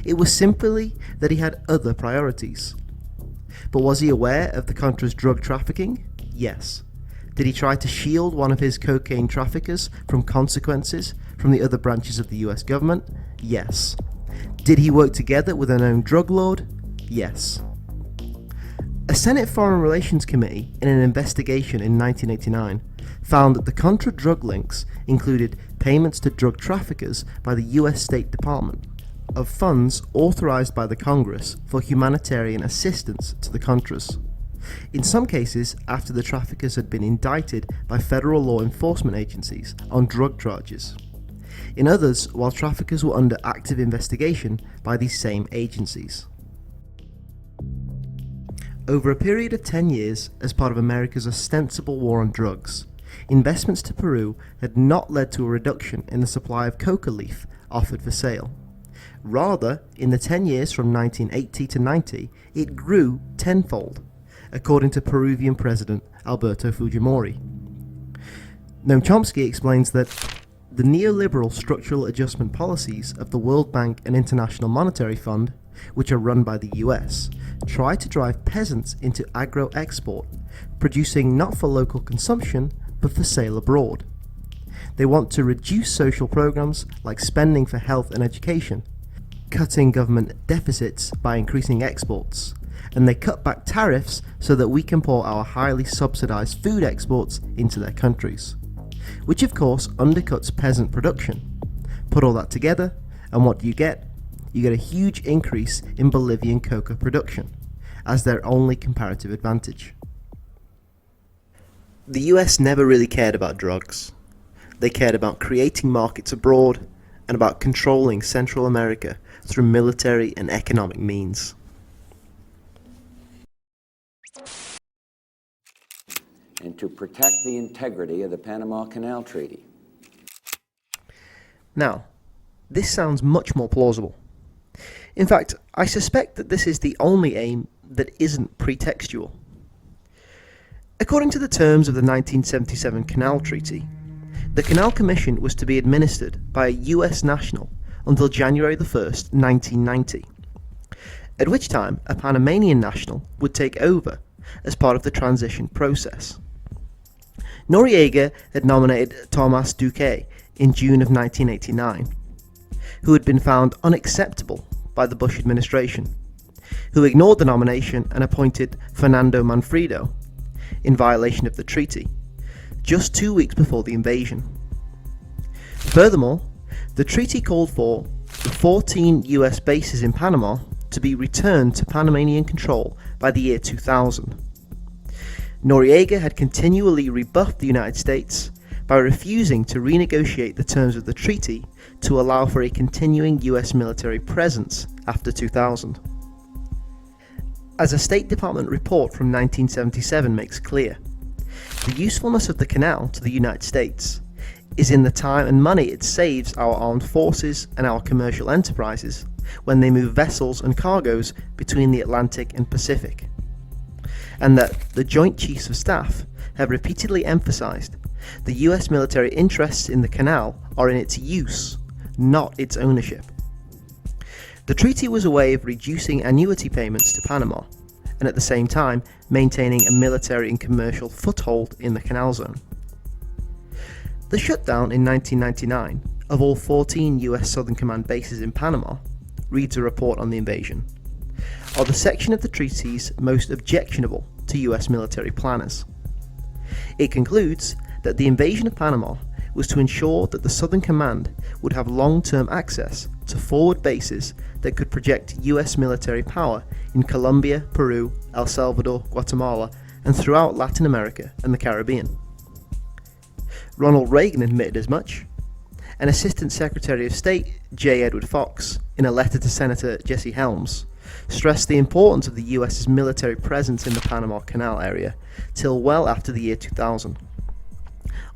It was simply that he had other priorities. But was he aware of the Contra's drug trafficking? Yes. Did he try to shield one of his cocaine traffickers from consequences from the other branches of the US government? Yes. Did he work together with a known drug lord? Yes. A Senate Foreign Relations Committee, in an investigation in 1989, found that the Contra drug links included payments to drug traffickers by the US State Department of funds authorized by the Congress for humanitarian assistance to the Contras. In some cases, after the traffickers had been indicted by federal law enforcement agencies on drug charges. In others, while traffickers were under active investigation by these same agencies. Over a period of 10 years, as part of America's ostensible war on drugs, investments to Peru had not led to a reduction in the supply of coca leaf offered for sale. Rather, in the 10 years from 1980 to 90, it grew tenfold, according to Peruvian President Alberto Fujimori. Noam Chomsky explains that the neoliberal structural adjustment policies of the World Bank and International Monetary Fund, which are run by the US, try to drive peasants into agro-export, producing not for local consumption, but for sale abroad. They want to reduce social programs like spending for health and education, cutting government deficits by increasing exports, and they cut back tariffs so that we can pour our highly subsidized food exports into their countries, which of course undercuts peasant production. Put all that together, and what do you get? You get a huge increase in Bolivian coca production, as their only comparative advantage. The US never really cared about drugs. They cared about creating markets abroad and about controlling Central America through military and economic means. And to protect the integrity of the Panama Canal Treaty. Now, this sounds much more plausible. In fact, I suspect that this is the only aim that isn't pretextual. According to the terms of the 1977 Canal Treaty, the Canal Commission was to be administered by a US national until January the 1st, 1990. at which time a Panamanian national would take over as part of the transition process. Noriega had nominated Tomás Duque in June of 1989, who had been found unacceptable by the Bush administration, who ignored the nomination and appointed Fernando Manfredo in violation of the treaty, just 2 weeks before the invasion. Furthermore, the treaty called for the 14 US bases in Panama to be returned to Panamanian control by the year 2000. Noriega had continually rebuffed the United States by refusing to renegotiate the terms of the treaty to allow for a continuing US military presence after 2000. As a State Department report from 1977 makes clear, the usefulness of the canal to the United States is in the time and money it saves our armed forces and our commercial enterprises when they move vessels and cargoes between the Atlantic and Pacific, and that the Joint Chiefs of Staff have repeatedly emphasized the US military interests in the canal are in its use, not its ownership. The treaty was a way of reducing annuity payments to Panama, and at the same time maintaining a military and commercial foothold in the canal zone. The shutdown in 1999 of all 14 US Southern Command bases in Panama, reads a report on the invasion, are the section of the treaties most objectionable to US military planners. It concludes that the invasion of Panama was to ensure that the Southern Command would have long-term access to forward bases that could project US military power in Colombia, Peru, El Salvador, Guatemala, and throughout Latin America and the Caribbean. Ronald Reagan admitted as much, and Assistant Secretary of State J. Edward Fox, in a letter to Senator Jesse Helms, stressed the importance of the US's military presence in the Panama Canal area till well after the year 2000,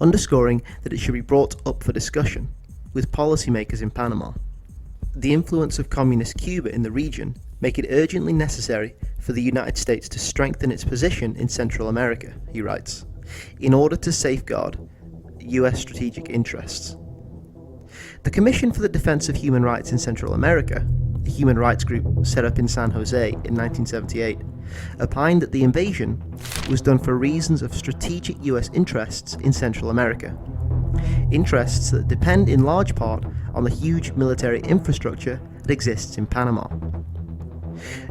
underscoring that it should be brought up for discussion with policymakers in Panama. The influence of Communist Cuba in the region make it urgently necessary for the United States to strengthen its position in Central America, he writes, in order to safeguard US strategic interests. The Commission for the Defense of Human Rights in Central America, a human rights group set up in San Jose in 1978, opined that the invasion was done for reasons of strategic US interests in Central America, interests that depend in large part on the huge military infrastructure that exists in Panama.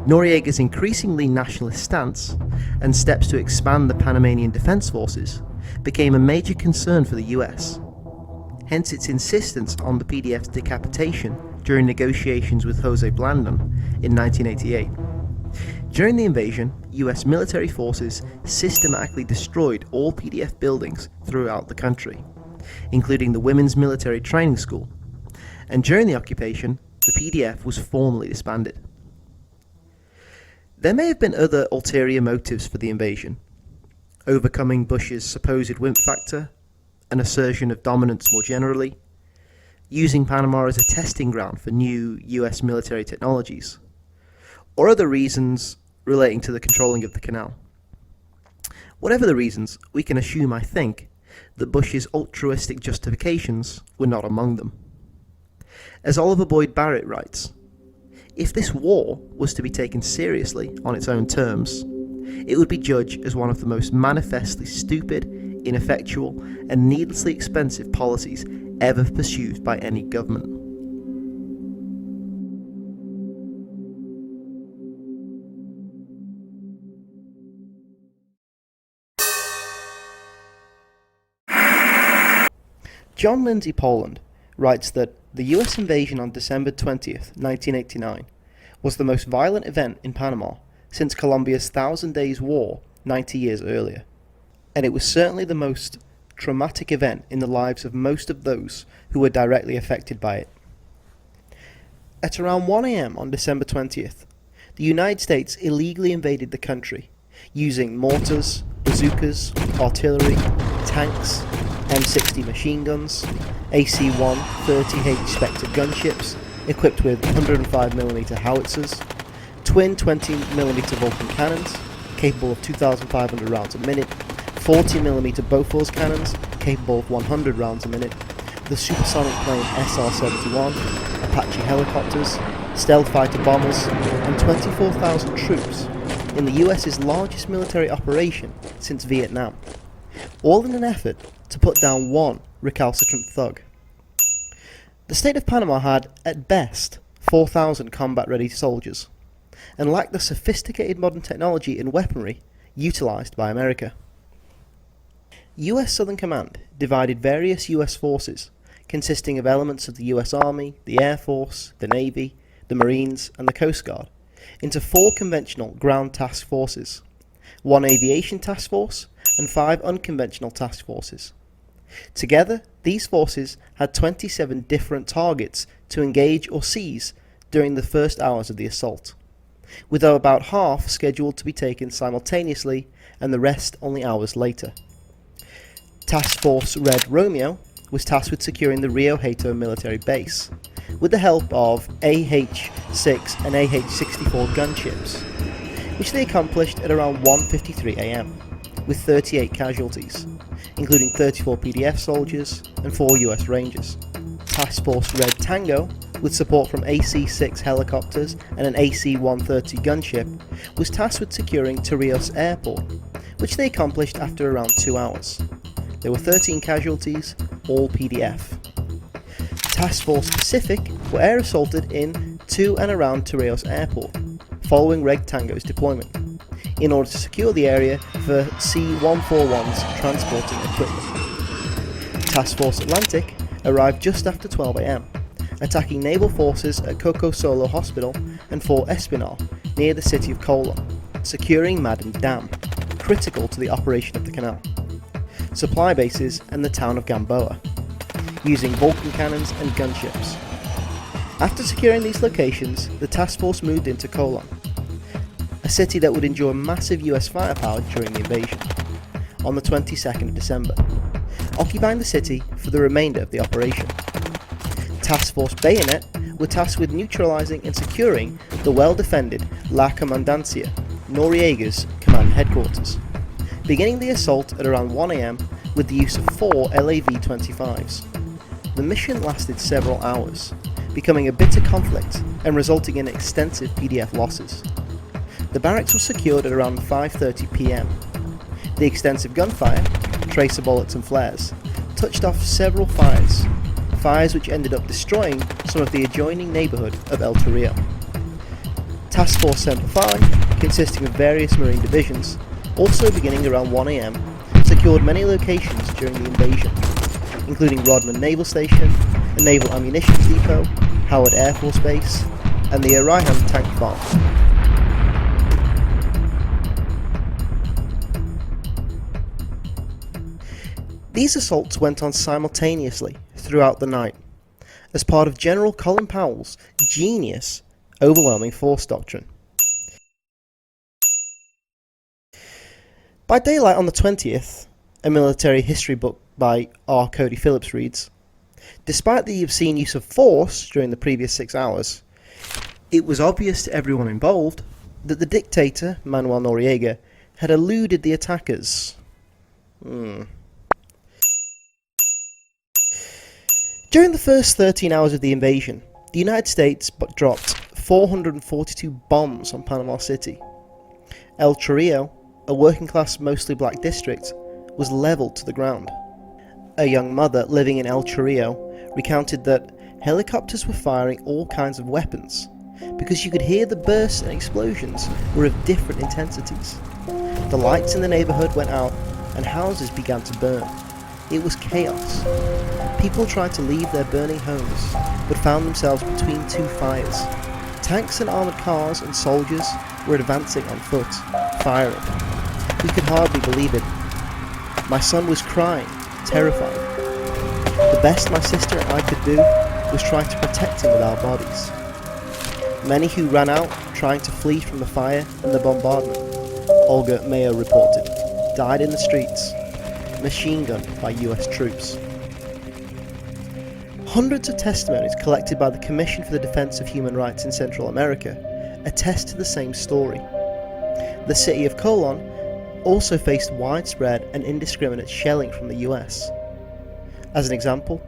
Noriega's increasingly nationalist stance and steps to expand the Panamanian Defense Forces became a major concern for the US, hence its insistence on the PDF's decapitation during negotiations with Jose Blandon in 1988. During the invasion, US military forces systematically destroyed all PDF buildings throughout the country, including the Women's Military Training School, and during the occupation, the PDF was formally disbanded. There may have been other ulterior motives for the invasion: overcoming Bush's supposed wimp factor, an assertion of dominance more generally, using Panama as a testing ground for new US military technologies, or other reasons relating to the controlling of the canal. Whatever the reasons, we can assume, I think, that Bush's altruistic justifications were not among them. As Oliver Boyd-Barrett writes, if this war was to be taken seriously on its own terms, it would be judged as one of the most manifestly stupid, ineffectual, and needlessly expensive policies ever pursued by any government. John Lindsay-Poland writes that the US invasion on December 20th, 1989 was the most violent event in Panama since Colombia's Thousand Days War 90 years earlier, and it was certainly the most traumatic event in the lives of most of those who were directly affected by it. At around 1 a.m. on December 20th, the United States illegally invaded the country using mortars, bazookas, artillery, tanks, M60 machine guns, AC-1 30H Spectre gunships equipped with 105mm howitzers, twin 20mm Vulcan cannons capable of 2,500 rounds a minute, 40mm Bofors cannons capable of 100 rounds a minute, the supersonic plane SR-71, Apache helicopters, stealth fighter bombers, and 24,000 troops in the US's largest military operation since Vietnam, all in an effort to put down one recalcitrant thug. The state of Panama had, at best, 4,000 combat-ready soldiers, and lacked the sophisticated modern technology and weaponry utilised by America. US Southern Command divided various US forces, consisting of elements of the US Army, the Air Force, the Navy, the Marines, and the Coast Guard, into 4 conventional ground task forces, 1 aviation task force, and 5 unconventional task forces. Together, these forces had 27 different targets to engage or seize during the first hours of the assault, with about half scheduled to be taken simultaneously and the rest only hours later. Task Force Red Romeo was tasked with securing the Rio Hato military base, with the help of AH-6 and AH-64 gunships, which they accomplished at around 1:53 am, with 38 casualties, including 34 PDF soldiers and 4 US Rangers. Task Force Red Tango, with support from AC-6 helicopters and an AC-130 gunship, was tasked with securing Torrijos Airport, which they accomplished after around 2 hours. There were 13 casualties, all PDF. Task Force Pacific were air assaulted in, to and around Torrijos Airport, following Red Tango's deployment, in order to secure the area for C-141's transporting equipment. Task Force Atlantic arrived just after 12 am, attacking naval forces at Coco Solo Hospital and Fort Espinal near the city of Colon, securing Madden Dam, critical to the operation of the canal, supply bases, and the town of Gamboa, using Vulcan cannons and gunships. After securing these locations, the task force moved into Colon, a city that would endure massive US firepower during the invasion, on the 22nd of December, occupying the city for the remainder of the operation. Task Force Bayonet were tasked with neutralizing and securing the well-defended La Comandancia, Noriega's command headquarters, beginning the assault at around 1 am with the use of 4 LAV-25s. The mission lasted several hours, becoming a bitter conflict and resulting in extensive PDF losses. The barracks were secured at around 5:30 PM. The extensive gunfire, tracer bullets and flares, touched off several fires which ended up destroying some of the adjoining neighbourhood of El Torrio. Task Force Semper Fi, consisting of various Marine divisions, also beginning around 1 am, secured many locations during the invasion, including Rodman Naval Station, a naval ammunitions depot, Howard Air Force Base, and the Orion Tank Farm. These assaults went on simultaneously throughout the night, as part of General Colin Powell's genius overwhelming force doctrine. By daylight on the 20th, a military history book by R. Cody Phillips reads, "Despite the obscene use of force during the previous 6 hours, it was obvious to everyone involved that the dictator, Manuel Noriega, had eluded the attackers." During the first 13 hours of the invasion, the United States dropped 442 bombs on Panama City. El Torrio, a working-class, mostly black district, was leveled to the ground. A young mother living in El Torrio recounted that helicopters were firing all kinds of weapons because you could hear the bursts and explosions were of different intensities. The lights in the neighbourhood went out and houses began to burn. It was chaos. People tried to leave their burning homes, but found themselves between 2 fires. Tanks and armoured cars and soldiers were advancing on foot, firing. We could hardly believe it. My son was crying, terrified. The best my sister and I could do was try to protect him with our bodies. Many who ran out, trying to flee from the fire and the bombardment, Olga Mayo reported, died in the streets, machine gunned by US troops. Hundreds of testimonies collected by the Commission for the Defense of Human Rights in Central America attest to the same story. The city of Colon also faced widespread and indiscriminate shelling from the US. As an example,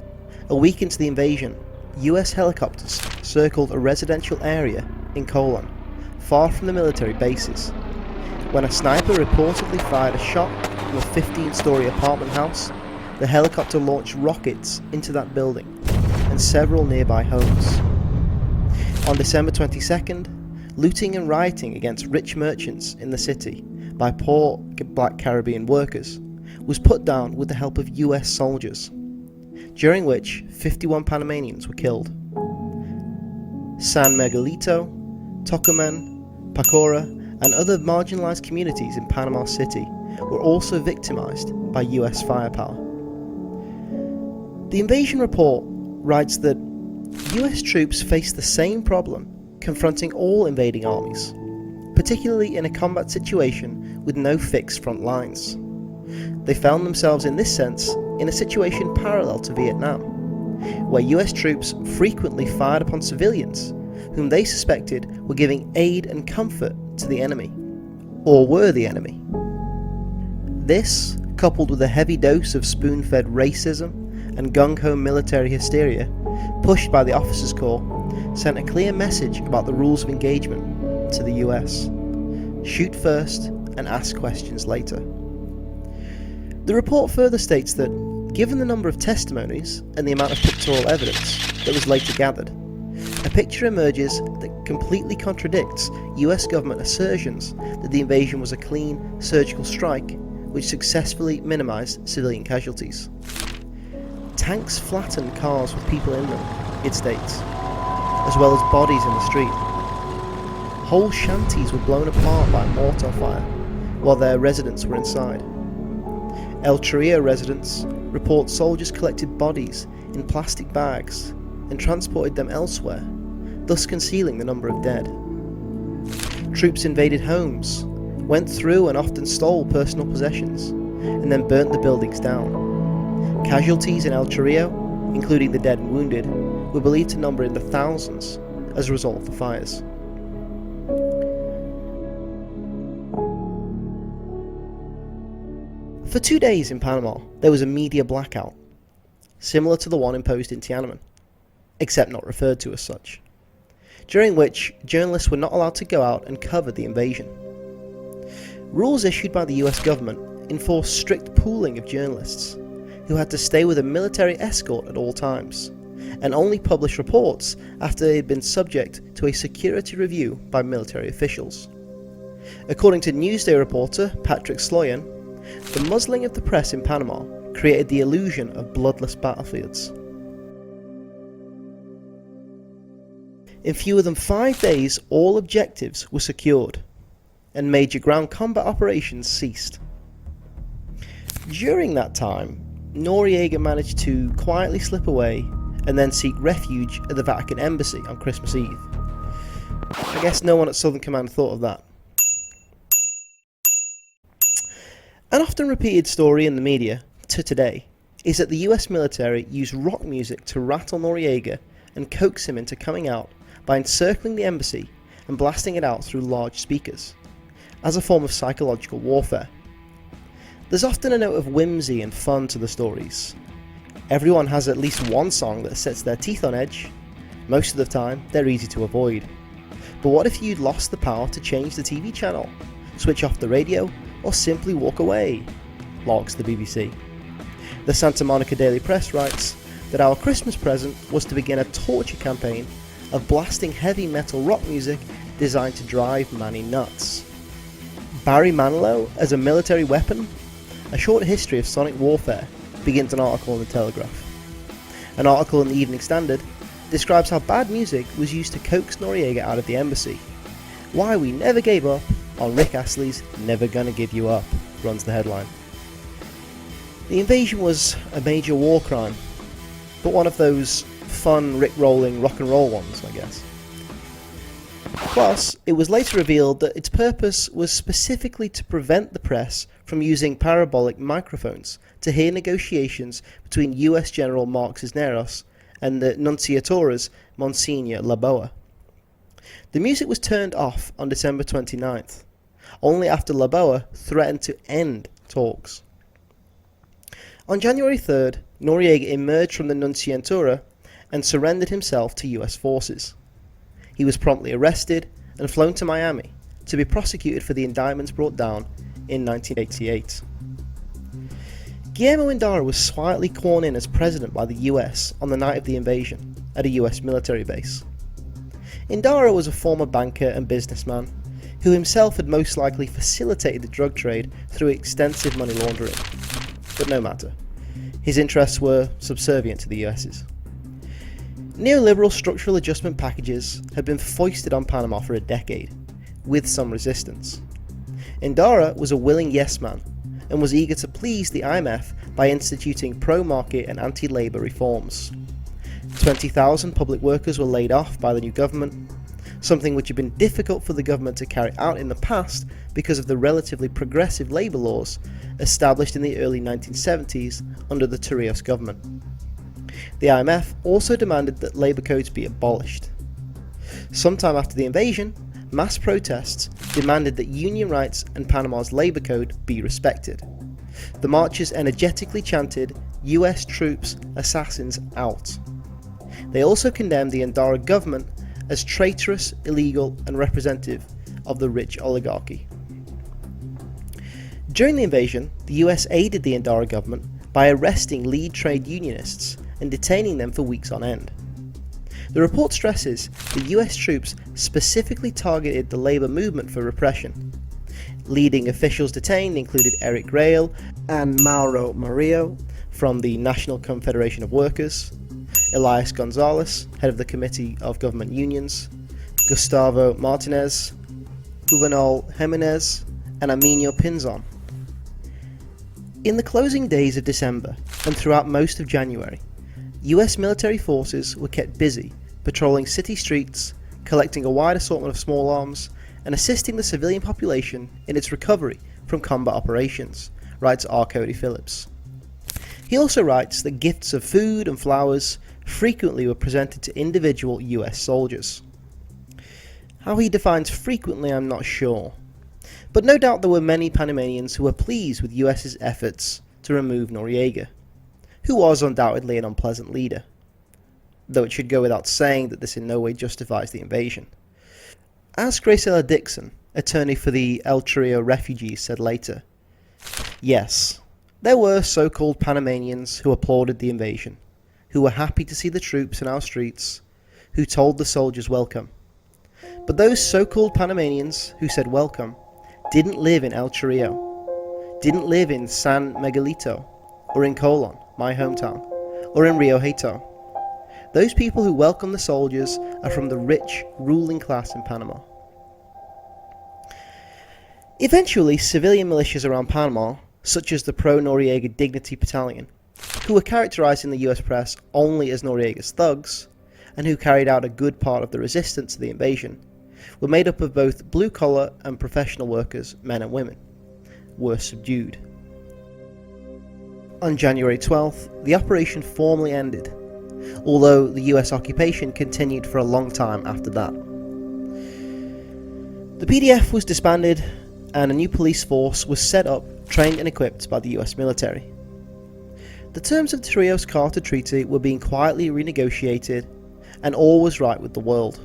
a week into the invasion, US helicopters circled a residential area in Colon, far from the military bases. When a sniper reportedly fired a shot from a 15-story apartment house, the helicopter launched rockets into that building and several nearby homes. On December 22nd, looting and rioting against rich merchants in the city by poor black Caribbean workers was put down with the help of US soldiers, during which 51 Panamanians were killed. San Miguelito, Tocumen, Pacora, and other marginalized communities in Panama City were also victimized by US firepower. The invasion report writes that US troops faced the same problem confronting all invading armies, particularly in a combat situation with no fixed front lines. They found themselves in this sense in a situation parallel to Vietnam, where US troops frequently fired upon civilians whom they suspected were giving aid and comfort to the enemy, or were the enemy. This, coupled with a heavy dose of spoon-fed racism and gung-ho military hysteria pushed by the officers' corps, sent a clear message about the rules of engagement to the US. Shoot first and ask questions later. The report further states that, given the number of testimonies and the amount of pictorial evidence that was later gathered, a picture emerges that completely contradicts US government assertions that the invasion was a clean, surgical strike which successfully minimized civilian casualties. Tanks flattened cars with people in them, it states, as well as bodies in the street. Whole shanties were blown apart by mortar fire, while their residents were inside. El Chorrillo residents report soldiers collected bodies in plastic bags and transported them elsewhere, thus concealing the number of dead. Troops invaded homes, went through and often stole personal possessions, and then burnt the buildings down. Casualties in El Chorrillo, including the dead and wounded, were believed to number in the thousands as a result of the fires. For 2 days in Panama, there was a media blackout, similar to the one imposed in Tiananmen, except not referred to as such, during which journalists were not allowed to go out and cover the invasion. Rules issued by the US government enforced strict pooling of journalists, who had to stay with a military escort at all times, and only publish reports after they had been subject to a security review by military officials. According to Newsday reporter Patrick Sloyan, the muzzling of the press in Panama created the illusion of bloodless battlefields. In fewer than 5 days, all objectives were secured, and major ground combat operations ceased. During that time, Noriega managed to quietly slip away and then seek refuge at the Vatican Embassy on Christmas Eve. I guess no one at Southern Command thought of that. An often repeated story in the media, to today, is that the US military used rock music to rattle Noriega and coax him into coming out by encircling the embassy and blasting it out through large speakers, as a form of psychological warfare. There's often a note of whimsy and fun to the stories. Everyone has at least one song that sets their teeth on edge. Most of the time, they're easy to avoid. But what if you'd lost the power to change the TV channel, switch off the radio, or simply walk away? Logs the BBC. The Santa Monica Daily Press writes that our Christmas present was to begin a torture campaign of blasting heavy metal rock music designed to drive Manny nuts. Barry Manilow as a military weapon? A short history of sonic warfare begins an article in the Telegraph. An article in the Evening Standard describes how bad music was used to coax Noriega out of the embassy. Why we never gave up on Rick Astley's Never Gonna Give You Up, runs the headline. The invasion was a major war crime, but one of those fun Rick-rolling rock and roll ones, I guess. Plus, it was later revealed that its purpose was specifically to prevent the press from using parabolic microphones to hear negotiations between US General Mark Cisneros and the Nunciator's Monsignor Laboa. The music was turned off on December 29th, only after Laboa threatened to end talks. On January 3rd, Noriega emerged from the Nunciatura and surrendered himself to US forces. He was promptly arrested and flown to Miami to be prosecuted for the indictments brought down in 1988. Guillermo Indara was slightly sworn in as president by the US on the night of the invasion at a US military base. Indara was a former banker and businessman who himself had most likely facilitated the drug trade through extensive money laundering. But no matter, his interests were subservient to the US's. Neoliberal structural adjustment packages had been foisted on Panama for a decade, with some resistance. Indara was a willing yes man and was eager to please the IMF by instituting pro-market and anti-labour reforms. 20,000 public workers were laid off by the new government, something which had been difficult for the government to carry out in the past because of the relatively progressive labour laws established in the early 1970s under the Torrijos government. The IMF also demanded that labour codes be abolished. Sometime after the invasion, mass protests demanded that union rights and Panama's labour code be respected. The marchers energetically chanted, "US troops, assassins out." They also condemned the Indara government as traitorous, illegal, and representative of the rich oligarchy. During the invasion, the US aided the Indara government by arresting lead trade unionists and detaining them for weeks on end. The report stresses the US troops specifically targeted the labour movement for repression. Leading officials detained included Eric Rail and Mauro Murillo from the National Confederation of Workers, Elias Gonzalez, head of the Committee of Government Unions, Gustavo Martinez, Juvenal Jimenez, and Aminio Pinzon. In the closing days of December and throughout most of January, US military forces were kept busy patrolling city streets, collecting a wide assortment of small arms, and assisting the civilian population in its recovery from combat operations, writes R. Cody Phillips. He also writes that gifts of food and flowers frequently were presented to individual US soldiers. How he defines frequently, I'm not sure, but no doubt there were many Panamanians who were pleased with US's efforts to remove Noriega, who was undoubtedly an unpleasant leader, though it should go without saying that this in no way justifies the invasion. As Graciela Dixon, attorney for the El Chorrillo refugees, said later, yes, there were so-called Panamanians who applauded the invasion, who were happy to see the troops in our streets, who told the soldiers welcome. But those so-called Panamanians who said welcome didn't live in El Chorrillo, didn't live in San Miguelito, or in Colon, my hometown, or in Rio Hato. Those people who welcome the soldiers are from the rich, ruling class in Panama. Eventually, civilian militias around Panama, such as the pro-Noriega Dignity Battalion, who were characterized in the US press only as Noriega's thugs, and who carried out a good part of the resistance to the invasion, were made up of both blue-collar and professional workers, men and women, were subdued. On January 12th, the operation formally ended, although the US occupation continued for a long time after that. The PDF was disbanded and a new police force was set up, trained and equipped by the US military. The terms of the Torrijos-Carter Treaty were being quietly renegotiated and all was right with the world.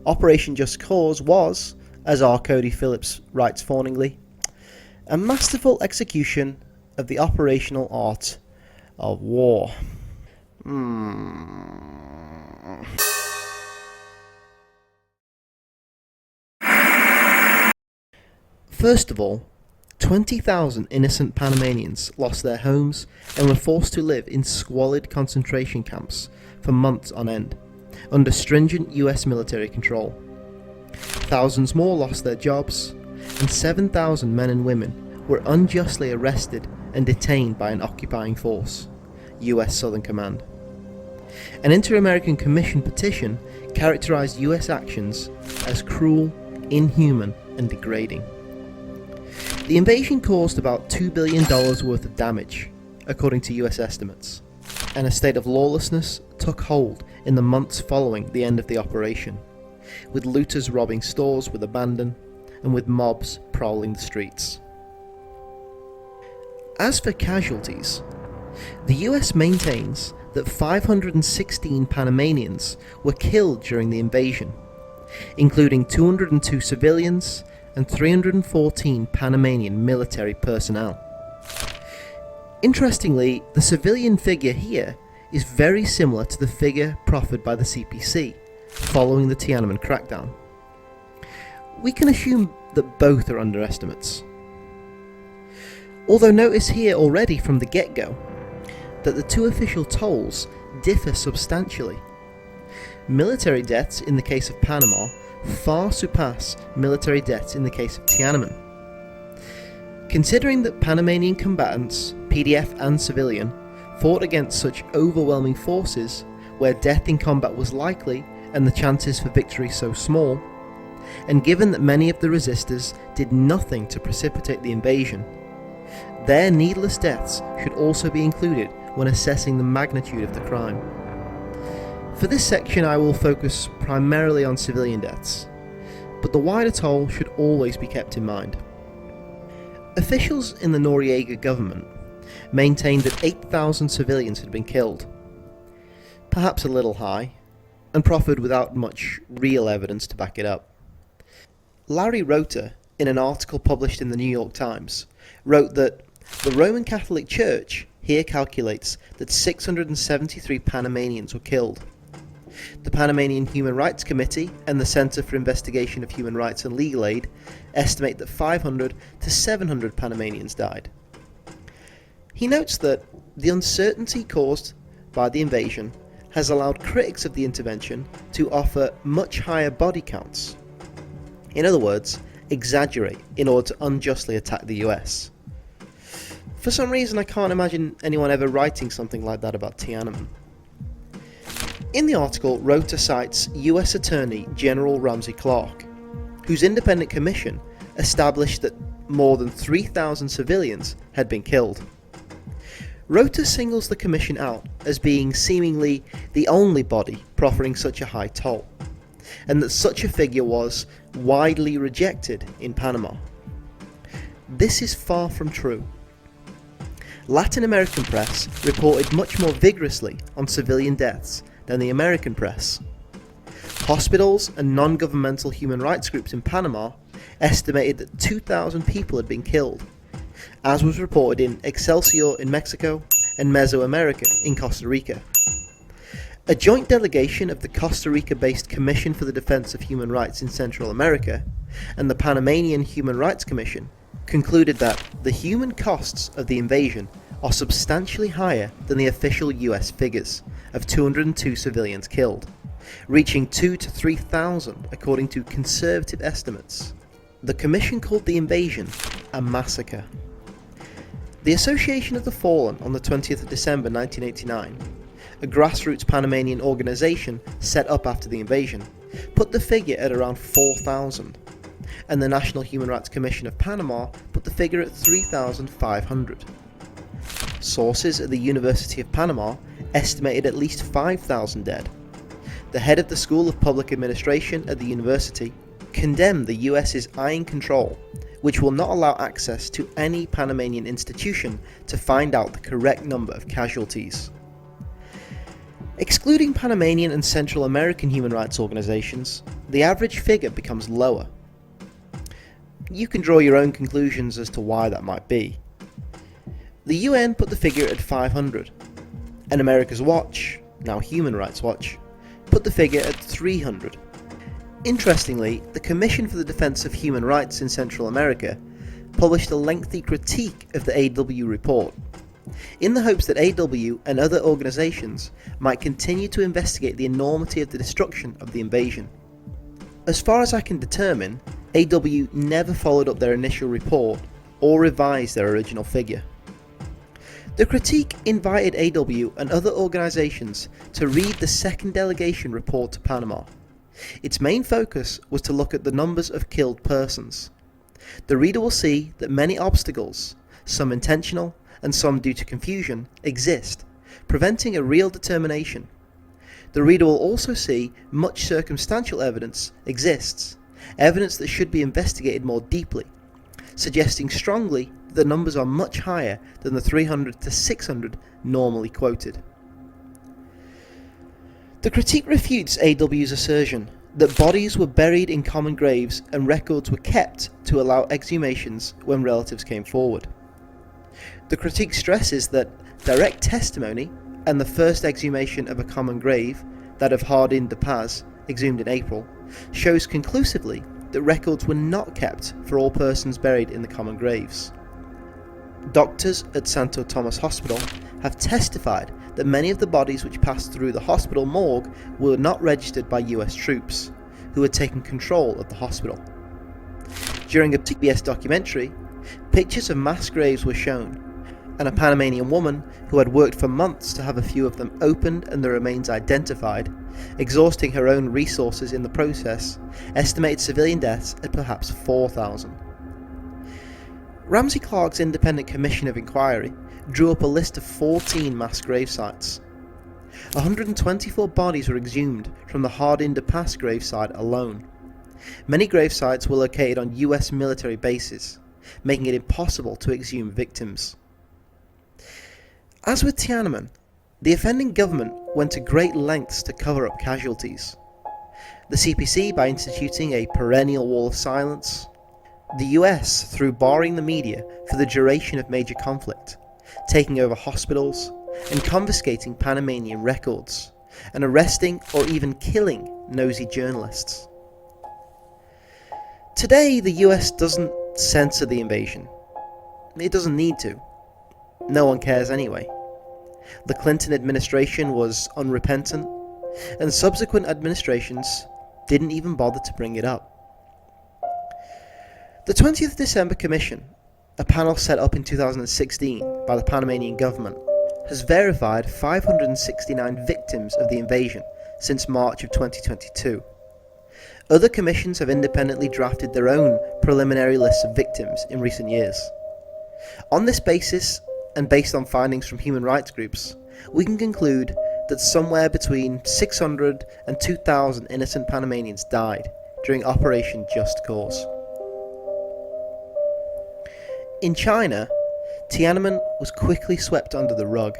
Operation Just Cause was, as R. Cody Phillips writes fawningly, a masterful execution of the operational art of war. First of all, 20,000 innocent Panamanians lost their homes and were forced to live in squalid concentration camps for months on end, under stringent US military control. Thousands more lost their jobs, and 7,000 men and women were unjustly arrested and detained by an occupying force, US Southern Command. An Inter-American Commission petition characterized US actions as cruel, inhuman, and degrading. The invasion caused about $2 billion worth of damage, according to US estimates, and a state of lawlessness took hold in the months following the end of the operation, with looters robbing stores with abandon and with mobs prowling the streets. As for casualties, the US maintains that 516 Panamanians were killed during the invasion, including 202 civilians and 314 Panamanian military personnel. Interestingly, the civilian figure here is very similar to the figure proffered by the CPC following the Tiananmen crackdown. We can assume that both are underestimates. Although notice here already from the get-go that the two official tolls differ substantially. Military deaths in the case of Panama far surpass military deaths in the case of Tiananmen. Considering that Panamanian combatants, PDF and civilian, fought against such overwhelming forces where death in combat was likely and the chances for victory so small, and given that many of the resistors did nothing to precipitate the invasion, their needless deaths should also be included when assessing the magnitude of the crime. For this section I will focus primarily on civilian deaths, but the wider toll should always be kept in mind. Officials in the Noriega government maintained that 8,000 civilians had been killed, perhaps a little high, and proffered without much real evidence to back it up. Larry Rota, in an article published in the New York Times, wrote that the Roman Catholic Church here calculates that 673 Panamanians were killed. The Panamanian Human Rights Committee and the Center for Investigation of Human Rights and Legal Aid estimate that 500 to 700 Panamanians died. He notes that the uncertainty caused by the invasion has allowed critics of the intervention to offer much higher body counts. In other words, exaggerate in order to unjustly attack the US. For some reason I can't imagine anyone ever writing something like that about Tiananmen. In the article, Rota cites US Attorney General Ramsey Clark, whose independent commission established that more than 3,000 civilians had been killed. Rota singles the commission out as being seemingly the only body proffering such a high toll, and that such a figure was widely rejected in Panama. This is far from true. Latin American press reported much more vigorously on civilian deaths than the American press. Hospitals and non-governmental human rights groups in Panama estimated that 2,000 people had been killed, as was reported in Excelsior in Mexico and Mesoamerica in Costa Rica. A joint delegation of the Costa Rica-based Commission for the Defense of Human Rights in Central America and the Panamanian Human Rights Commission concluded that the human costs of the invasion are substantially higher than the official US figures of 202 civilians killed, reaching 2,000 to 3,000 according to conservative estimates. The Commission called the invasion a massacre. The Association of the Fallen on the 20th of December 1989, a grassroots Panamanian organisation set up after the invasion, put the figure at around 4,000, and the National Human Rights Commission of Panama put the figure at 3,500. Sources at the University of Panama estimated at least 5,000 dead. The head of the School of Public Administration at the university condemned the US's iron control, which will not allow access to any Panamanian institution to find out the correct number of casualties. Excluding Panamanian and Central American human rights organizations, the average figure becomes lower. You can draw your own conclusions as to why that might be. The UN put the figure at 500, and America's Watch, now Human Rights Watch, put the figure at 300. Interestingly, the Commission for the Defense of Human Rights in Central America published a lengthy critique of the AW report, in the hopes that AW and other organizations might continue to investigate the enormity of the destruction of the invasion. As far as I can determine, AW never followed up their initial report or revised their original figure. The critique invited AW and other organizations to read the second delegation report to Panama. Its main focus was to look at the numbers of killed persons. The reader will see that many obstacles, some intentional and some due to confusion, exist, preventing a real determination. The reader will also see much circumstantial evidence exists, evidence that should be investigated more deeply, suggesting strongly that the numbers are much higher than the 300 to 600 normally quoted. The critique refutes AW's assertion that bodies were buried in common graves and records were kept to allow exhumations when relatives came forward. The critique stresses that direct testimony and the first exhumation of a common grave, that of Hardin de Paz, exhumed in April, shows conclusively that records were not kept for all persons buried in the common graves. Doctors at Santo Tomas Hospital have testified that many of the bodies which passed through the hospital morgue were not registered by US troops, who had taken control of the hospital. During a PBS documentary, pictures of mass graves were shown, and a Panamanian woman who had worked for months to have a few of them opened and the remains identified, exhausting her own resources in the process, estimated civilian deaths at perhaps 4,000. Ramsey Clark's Independent Commission of Inquiry drew up a list of 14 mass grave sites. 124 bodies were exhumed from the Hardin de Paz gravesite alone. Many grave sites were located on US military bases, making it impossible to exhume victims. As with Tiananmen, the offending government went to great lengths to cover up casualties. The CPC by instituting a perennial wall of silence, the US through barring the media for the duration of major conflict, taking over hospitals and confiscating Panamanian records, and arresting or even killing nosy journalists. Today, the US doesn't censor the invasion. It doesn't need to. No one cares anyway. The Clinton administration was unrepentant, and subsequent administrations didn't even bother to bring it up. The 20th December Commission, a panel set up in 2016 by the Panamanian government, has verified 569 victims of the invasion since March of 2022. Other commissions have independently drafted their own preliminary lists of victims in recent years. On this basis, and based on findings from human rights groups, we can conclude that somewhere between 600 and 2,000 innocent Panamanians died during Operation Just Cause. In China, Tiananmen was quickly swept under the rug.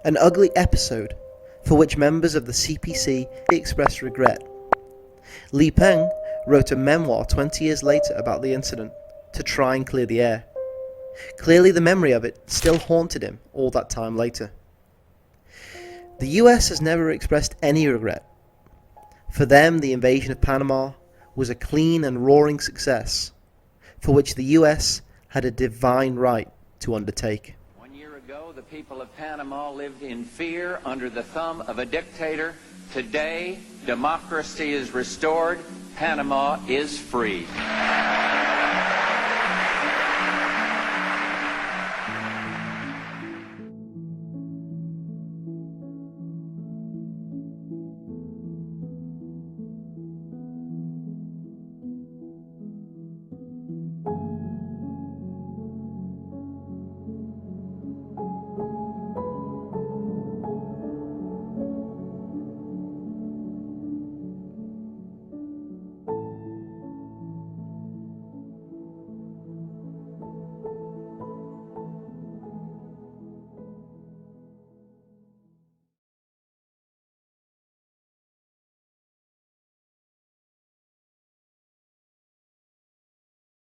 An ugly episode for which members of the CPC expressed regret. Li Peng wrote a memoir 20 years later about the incident to try and clear the air. Clearly the memory of it still haunted him all that time later. The US has never expressed any regret. For them, the invasion of Panama was a clean and roaring success, for which the US had a divine right to undertake. 1 year ago, the people of Panama lived in fear under the thumb of a dictator. Today, democracy is restored. Panama is free.